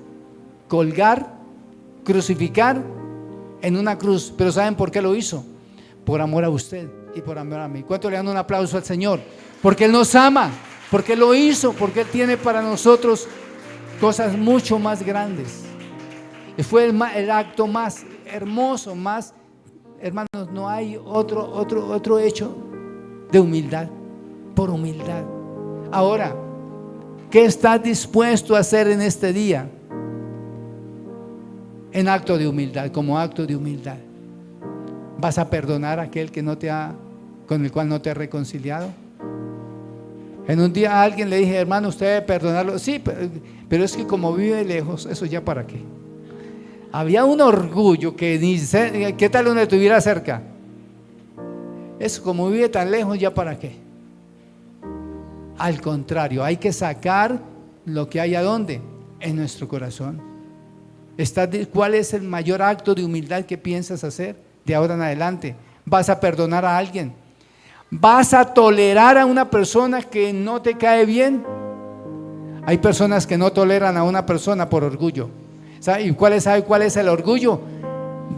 Speaker 1: colgar, crucificar en una cruz. Pero ¿saben por qué lo hizo? Por amor a usted y por amor a mí. ¿Cuánto le dan un aplauso al Señor? Porque Él nos ama, porque Él lo hizo, porque Él tiene para nosotros cosas mucho más grandes. Y fue el acto más hermoso, más, hermanos, no hay otro hecho de humildad, por humildad. Ahora, ¿qué estás dispuesto a hacer en este día? En acto de humildad, como acto de humildad. ¿Vas a perdonar a aquel que con el cual no te ha reconciliado? En un día a alguien le dije, hermano, usted debe perdonarlo. Sí, pero es que como vive lejos, eso ya para qué. Había un orgullo que dice, ¿qué tal donde estuviera cerca? Eso, como vive tan lejos, ya para qué. Al contrario, hay que sacar lo que hay ¿a dónde? En nuestro corazón. ¿Cuál es el mayor acto de humildad que piensas hacer de ahora en adelante? ¿Vas a perdonar a alguien? ¿Vas a tolerar a una persona que no te cae bien? Hay personas que no toleran a una persona por orgullo. ¿Sabe cuál es el orgullo?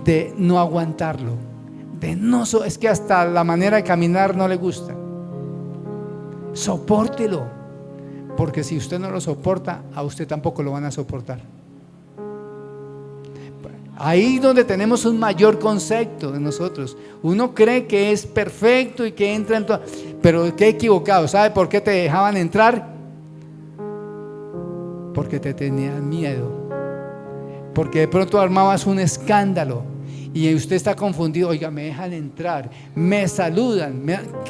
Speaker 1: De no aguantarlo. Es que hasta la manera de caminar no le gusta. Sopórtelo, porque si usted no lo soporta, a usted tampoco lo van a soportar. Ahí donde tenemos un mayor concepto de nosotros. Uno cree que es perfecto y que entra en todo, pero qué equivocado. ¿Sabe por qué te dejaban entrar? Porque te tenían miedo, porque de pronto armabas un escándalo y usted está confundido. Oiga, me dejan entrar, me saludan,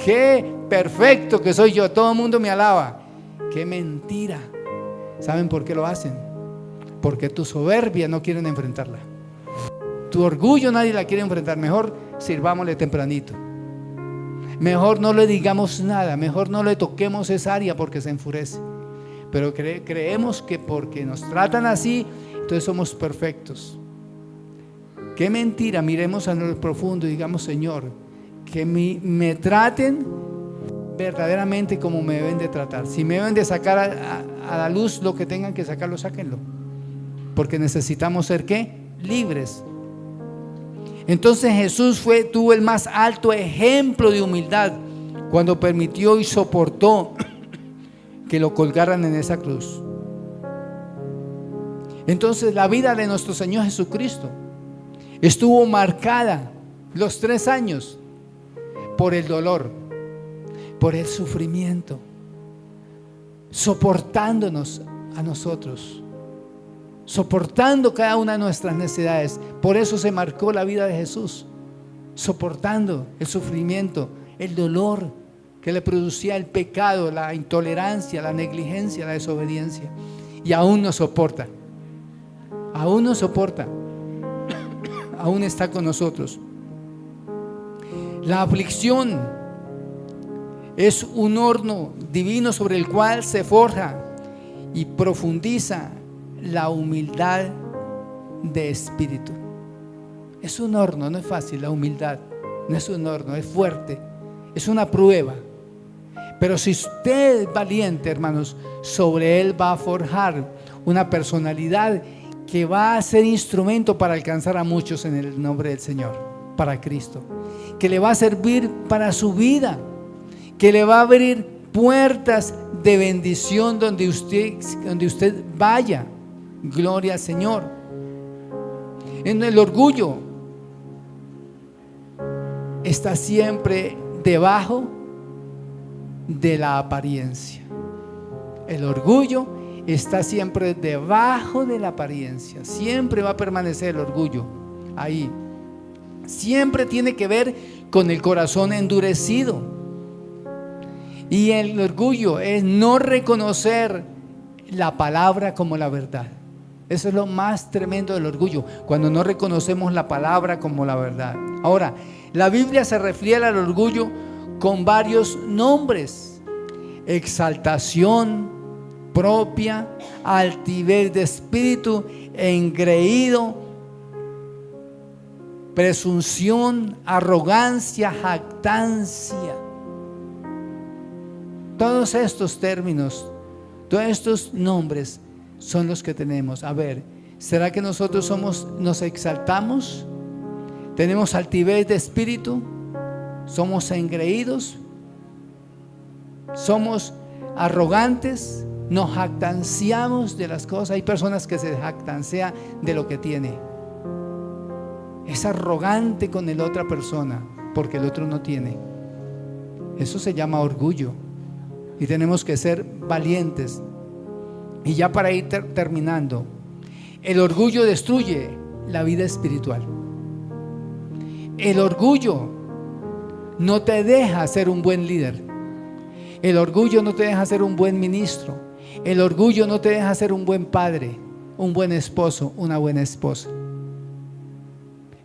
Speaker 1: qué perfecto que soy yo, todo el mundo me alaba. Qué mentira. ¿Saben por qué lo hacen? Porque tu soberbia no quieren enfrentarla, tu orgullo nadie la quiere enfrentar. Mejor sirvámosle tempranito, mejor no le digamos nada, mejor no le toquemos esa área porque se enfurece. Pero creemos que porque nos tratan así, entonces somos perfectos. Qué mentira. Miremos a lo profundo y digamos, Señor, que me traten verdaderamente como me deben de tratar. Si me deben de sacar a la luz lo que tengan que sacarlo, sáquenlo, porque necesitamos ser ¿qué? Libres. Entonces Jesús tuvo el más alto ejemplo de humildad cuando permitió y soportó que lo colgaran en esa cruz. Entonces la vida de nuestro Señor Jesucristo estuvo marcada los 3 años por el dolor, por el sufrimiento, soportándonos a nosotros, soportando cada una de nuestras necesidades. Por eso se marcó la vida de Jesús, soportando el sufrimiento, el dolor que le producía el pecado, la intolerancia, la negligencia, la desobediencia. Y aún nos soporta, aún nos soporta, aún está con nosotros. La aflicción es un horno divino sobre el cual se forja y profundiza la humildad de espíritu. Es un horno, no es fácil la humildad, no es un horno, es fuerte, es una prueba. Pero si usted es valiente, hermanos, sobre él va a forjar una personalidad que va a ser instrumento para alcanzar a muchos en el nombre del Señor, para Cristo, que le va a servir para su vida, que le va a abrir puertas de bendición donde usted vaya. Gloria al Señor. En el orgullo está siempre debajo de la apariencia. El orgullo está siempre debajo de la apariencia. Siempre va a permanecer el orgullo ahí. Siempre tiene que ver con el corazón endurecido. Y el orgullo es no reconocer la palabra como la verdad. Eso es lo más tremendo del orgullo, cuando no reconocemos la palabra como la verdad. Ahora, la Biblia se refiere al orgullo con varios nombres: exaltación propia, altivez de espíritu, engreído, presunción, arrogancia, jactancia. Todos estos términos, todos estos nombres son los que tenemos. A ver, ¿será que nosotros nos exaltamos? ¿Tenemos altivez de espíritu? ¿Somos engreídos? ¿Somos arrogantes? ¿Nos jactanciamos de las cosas? Hay personas que se jactancian de lo que tiene. Es arrogante con la otra persona porque el otro no tiene. Eso se llama orgullo. Y tenemos que ser valientes. Y ya para ir terminando, el orgullo destruye la vida espiritual. El orgullo no te deja ser un buen líder. El orgullo no te deja ser un buen ministro. El orgullo no te deja ser un buen padre, un buen esposo, una buena esposa.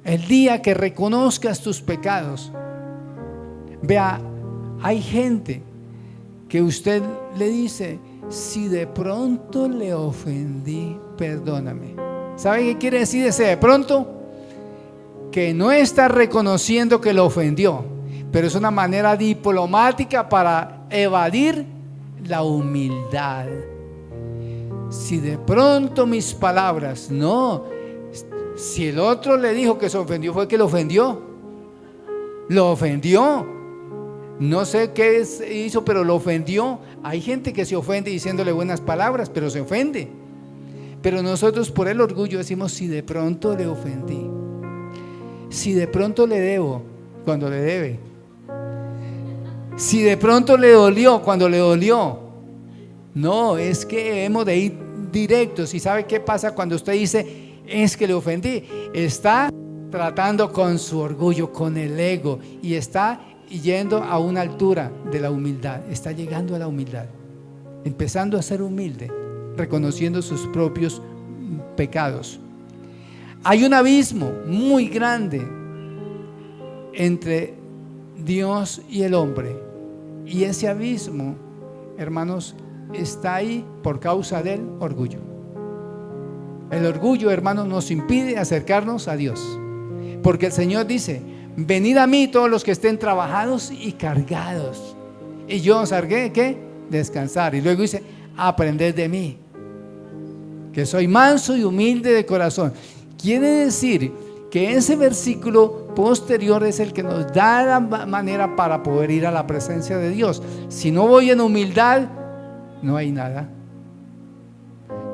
Speaker 1: El día que reconozcas tus pecados, vea, hay gente que usted le dice: si de pronto le ofendí, perdóname. ¿Sabe qué quiere decir ese de pronto? Que no está reconociendo que lo ofendió, pero es una manera diplomática para evadir la humildad. Si de pronto mis palabras, no, si el otro le dijo que se ofendió, fue que lo ofendió. Lo ofendió. No sé qué hizo, pero lo ofendió. Hay gente que se ofende diciéndole buenas palabras, pero se ofende. Pero nosotros por el orgullo decimos: si de pronto le ofendí, si de pronto le debo, cuando le debe, si de pronto le dolió, cuando le dolió. No, es que hemos de ir directos. ¿Y sabe qué pasa cuando usted dice es que le ofendí? Está tratando con su orgullo, con el ego, y está yendo a una altura de la humildad. Está llegando a la humildad, empezando a ser humilde, reconociendo sus propios pecados. Hay un abismo muy grande entre Dios y el hombre, y ese abismo, hermanos, está ahí por causa del orgullo. El orgullo, hermanos, nos impide acercarnos a Dios, porque el Señor dice: venid a mí todos los que estén trabajados y cargados, y yo os haré, ¿qué? Descansar. Y luego dice: aprended de mí, que soy manso y humilde de corazón. Quiere decir que ese versículo posterior es el que nos da la manera para poder ir a la presencia de Dios. Si no voy en humildad, no hay nada.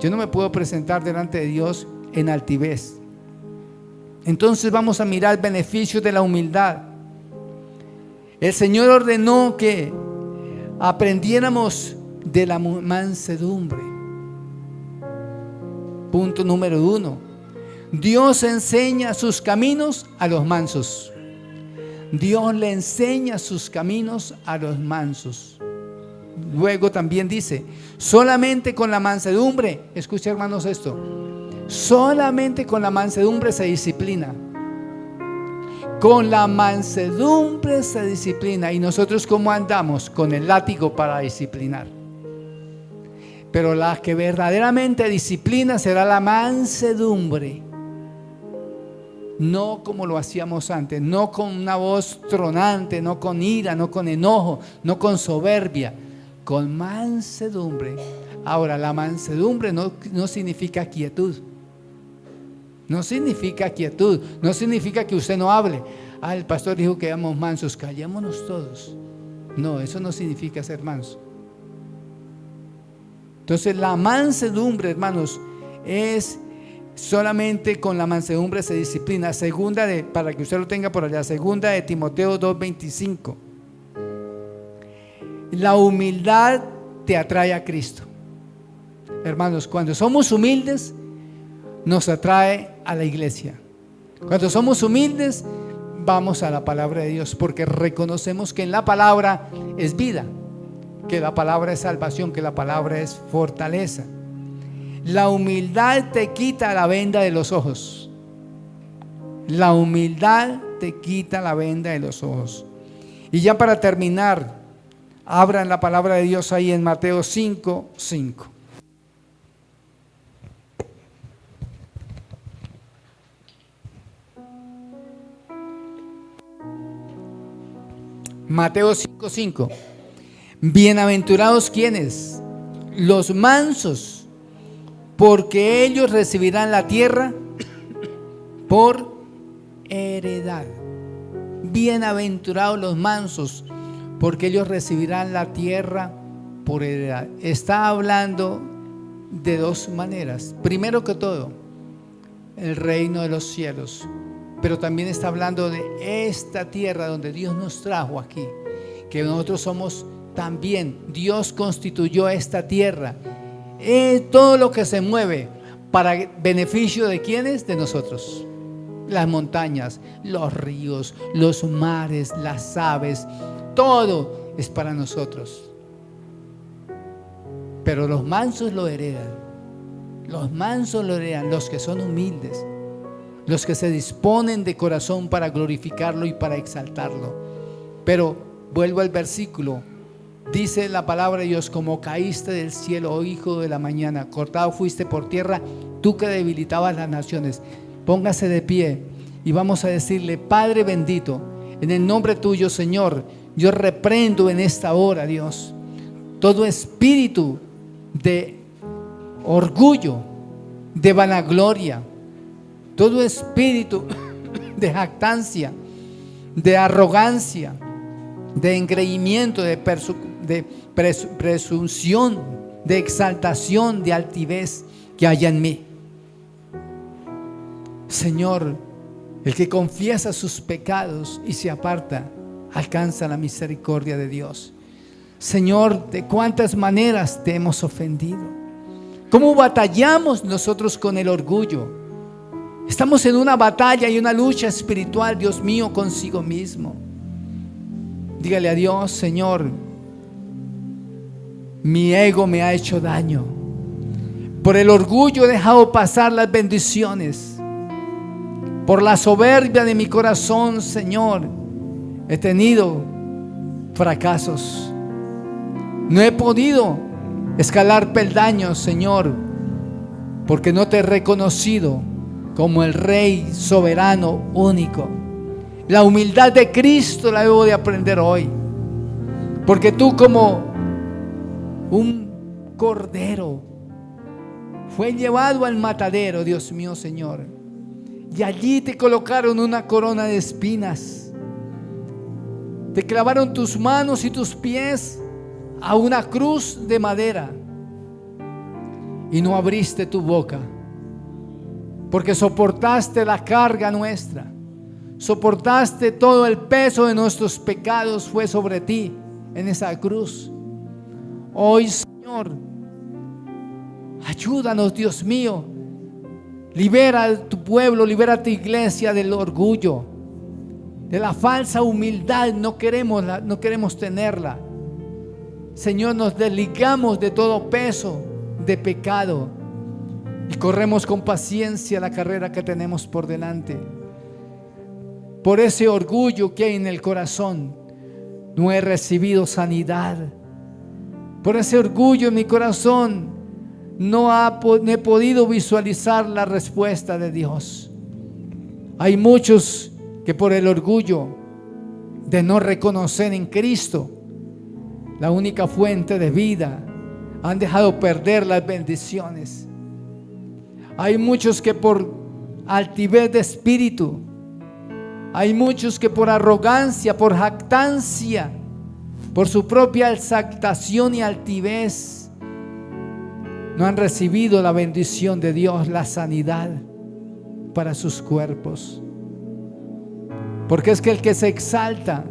Speaker 1: Yo no me puedo presentar delante de Dios en altivez. Entonces vamos a mirar beneficios de la humildad. El Señor ordenó que aprendiéramos de la mansedumbre. Punto número 1. Dios enseña sus caminos a los mansos. Dios le enseña sus caminos a los mansos. Luego también dice: solamente con la mansedumbre, escuchen, hermanos, esto, solamente con la mansedumbre se disciplina. Con la mansedumbre se disciplina. ¿Y nosotros cómo andamos? Con el látigo para disciplinar. Pero la que verdaderamente disciplina será la mansedumbre. no como lo hacíamos antes, no con una voz tronante, no con ira, no con enojo, no con soberbia, con mansedumbre. Ahora, la mansedumbre no significa quietud. No significa quietud, no significa que usted no hable. El pastor dijo que éramos mansos, callémonos todos. No, eso no significa ser manso. Entonces la mansedumbre, hermanos, es solamente con la mansedumbre se disciplina. Para que usted lo tenga por allá, segunda de Timoteo 2:25. La humildad te atrae a Cristo. Hermanos, cuando somos humildes, nos atrae a la iglesia. Cuando somos humildes, vamos a la palabra de Dios, porque reconocemos que en la palabra es vida, que la palabra es salvación, que la palabra es fortaleza. La humildad te quita la venda de los ojos. La humildad te quita la venda de los ojos. Y ya para terminar, abran la palabra de Dios ahí en Mateo 5:5. Mateo 5:5. Bienaventurados quienes, los mansos, porque ellos recibirán la tierra por heredad. Bienaventurados los mansos, porque ellos recibirán la tierra por heredad. Está hablando de dos maneras. Primero que todo, el reino de los cielos, pero también está hablando de esta tierra donde Dios nos trajo aquí, que nosotros somos también. Dios constituyó esta tierra, todo lo que se mueve para beneficio de ¿quiénes? De nosotros. Las montañas, los ríos, los mares, las aves, todo es para nosotros. Pero los mansos lo heredan. Los mansos lo heredan, los que son humildes, los que se disponen de corazón para glorificarlo y para exaltarlo. Pero vuelvo al versículo. Dice la palabra de Dios: como caíste del cielo, oh hijo de la mañana, cortado fuiste por tierra, tú que debilitabas las naciones. Póngase de pie y vamos a decirle: Padre bendito, en el nombre tuyo, Señor, yo reprendo en esta hora, Dios, todo espíritu de orgullo, de vanagloria, todo espíritu de jactancia, de arrogancia, de engreimiento, de presunción, de exaltación, de altivez que haya en mí. Señor, el que confiesa sus pecados y se aparta, alcanza la misericordia de Dios. Señor, de cuántas maneras te hemos ofendido. ¿Cómo batallamos nosotros con el orgullo? Estamos en una batalla y una lucha espiritual, Dios mío, consigo mismo. Dígale a Dios: Señor, mi ego me ha hecho daño. Por el orgullo he dejado pasar las bendiciones. Por la soberbia de mi corazón, Señor, he tenido fracasos. No he podido escalar peldaños, Señor, porque no te he reconocido como el Rey soberano único. La humildad de Cristo la debo de aprender hoy, porque tú, como un cordero, fue llevado al matadero, Dios mío, Señor, y allí te colocaron una corona de espinas. Te clavaron tus manos y tus pies a una cruz de madera y no abriste tu boca, porque soportaste la carga nuestra, soportaste todo el peso de nuestros pecados, fue sobre ti en esa cruz. Hoy, Señor, ayúdanos, Dios mío, libera a tu pueblo, libera a tu iglesia del orgullo, de la falsa humildad. No queremos tenerla. Señor, nos desligamos de todo peso de pecado y corremos con paciencia la carrera que tenemos por delante. Por ese orgullo que hay en el corazón, no he recibido sanidad. Por ese orgullo en mi corazón, no he podido visualizar la respuesta de Dios. Hay muchos que por el orgullo de no reconocer en Cristo la única fuente de vida, han dejado perder las bendiciones. Hay muchos que por altivez de espíritu, hay muchos que por arrogancia, por jactancia, por su propia exaltación y altivez, no han recibido la bendición de Dios, la sanidad para sus cuerpos. Porque es que el que se exalta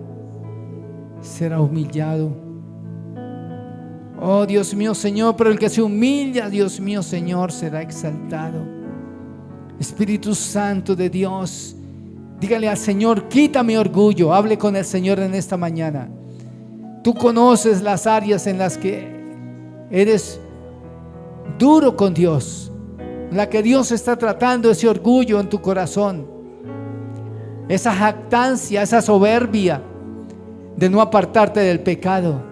Speaker 1: será humillado. Oh Dios mío, Señor, pero el que se humilla, Dios mío, Señor, será exaltado. Espíritu Santo de Dios, dígale al Señor, quita mi orgullo. Hable con el Señor en esta mañana. Tú conoces las áreas en las que eres duro con Dios, en la que Dios está tratando ese orgullo en tu corazón, esa jactancia, esa soberbia de no apartarte del pecado,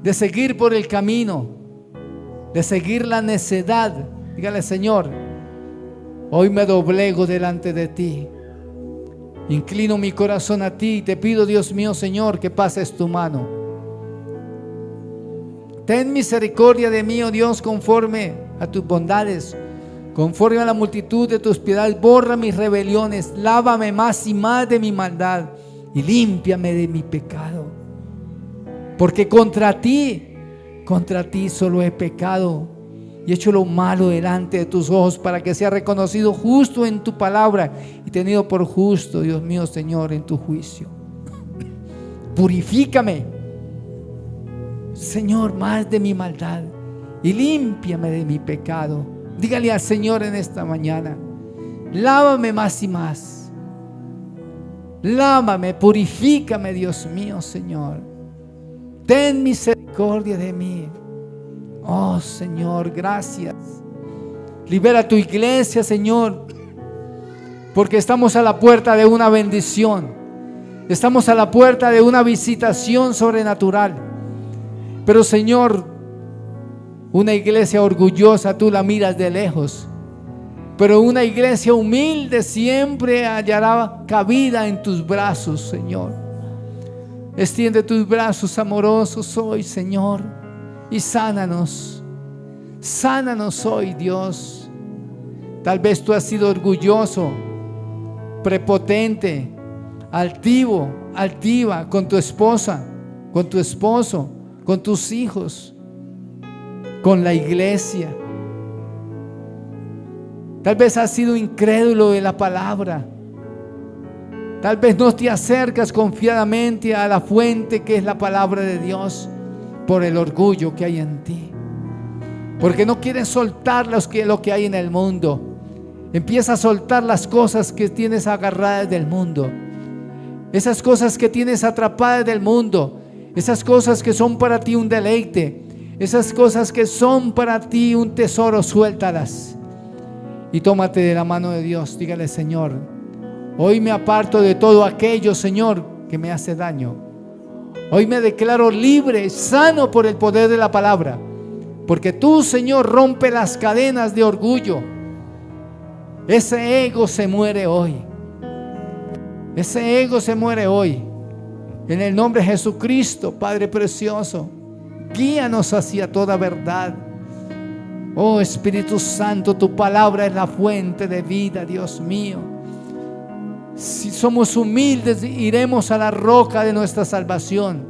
Speaker 1: de seguir por el camino, de seguir la necedad. Dígale, Señor, hoy me doblego delante de ti, inclino mi corazón a ti y te pido, Dios mío, Señor, que pases tu mano. Ten misericordia de mí, oh Dios, conforme a tus bondades, conforme a la multitud de tus piedades. Borra mis rebeliones, lávame más y más de mi maldad y límpiame de mi pecado. Porque contra ti solo he pecado y hecho lo malo delante de tus ojos, para que sea reconocido justo en tu palabra y tenido por justo, Dios mío, Señor, en tu juicio. Purifícame, Señor, más de mi maldad y límpiame de mi pecado. Dígale al Señor en esta mañana, lávame más y más. Lávame, purifícame, Dios mío, Señor. Ten misericordia de mí. Oh Señor, gracias. Libera tu iglesia, Señor, porque estamos a la puerta de una bendición. Estamos a la puerta de una visitación sobrenatural. Pero Señor, una iglesia orgullosa tú la miras de lejos, pero una iglesia humilde siempre hallará cabida en tus brazos, Señor. Extiende tus brazos amorosos hoy, Señor, y sánanos. Sánanos hoy, Dios. Tal vez tú has sido orgulloso, prepotente, altivo, altiva con tu esposa, con tu esposo, con tus hijos, con la iglesia. Tal vez has sido incrédulo de la palabra. Tal vez no te acercas confiadamente a la fuente que es la palabra de Dios por el orgullo que hay en ti, porque no quieres soltar lo que hay en el mundo. Empieza a soltar las cosas que tienes agarradas del mundo, esas cosas que tienes atrapadas del mundo, esas cosas que son para ti un deleite, esas cosas que son para ti un tesoro. Suéltalas y tómate de la mano de Dios. Dígale, Señor, hoy me aparto de todo aquello, Señor, que me hace daño. Hoy me declaro libre, sano por el poder de la palabra, porque tú, Señor, rompe las cadenas de orgullo. Ese ego se muere hoy. Ese ego se muere hoy. En el nombre de Jesucristo, Padre precioso, guíanos hacia toda verdad. Oh Espíritu Santo, tu palabra es la fuente de vida, Dios mío. Si somos humildes, iremos a la roca de nuestra salvación.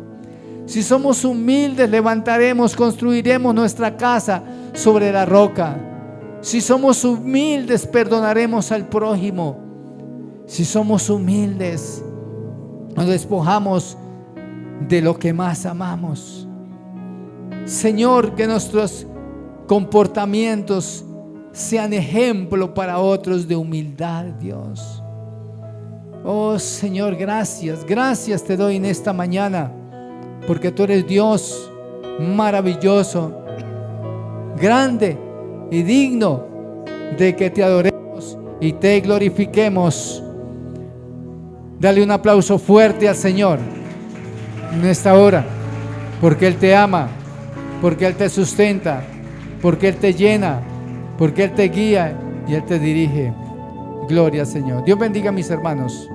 Speaker 1: Si somos humildes, levantaremos, construiremos nuestra casa sobre la roca. Si somos humildes, perdonaremos al prójimo. Si somos humildes, nos despojamos de lo que más amamos. Señor, que nuestros comportamientos sean ejemplo para otros de humildad, Dios. Oh Señor, gracias, gracias te doy en esta mañana, porque tú eres Dios maravilloso, grande y digno de que te adoremos y te glorifiquemos. Dale un aplauso fuerte al Señor en esta hora, porque Él te ama, porque Él te sustenta, porque Él te llena, porque Él te guía y Él te dirige. Gloria al Señor. Dios bendiga a mis hermanos.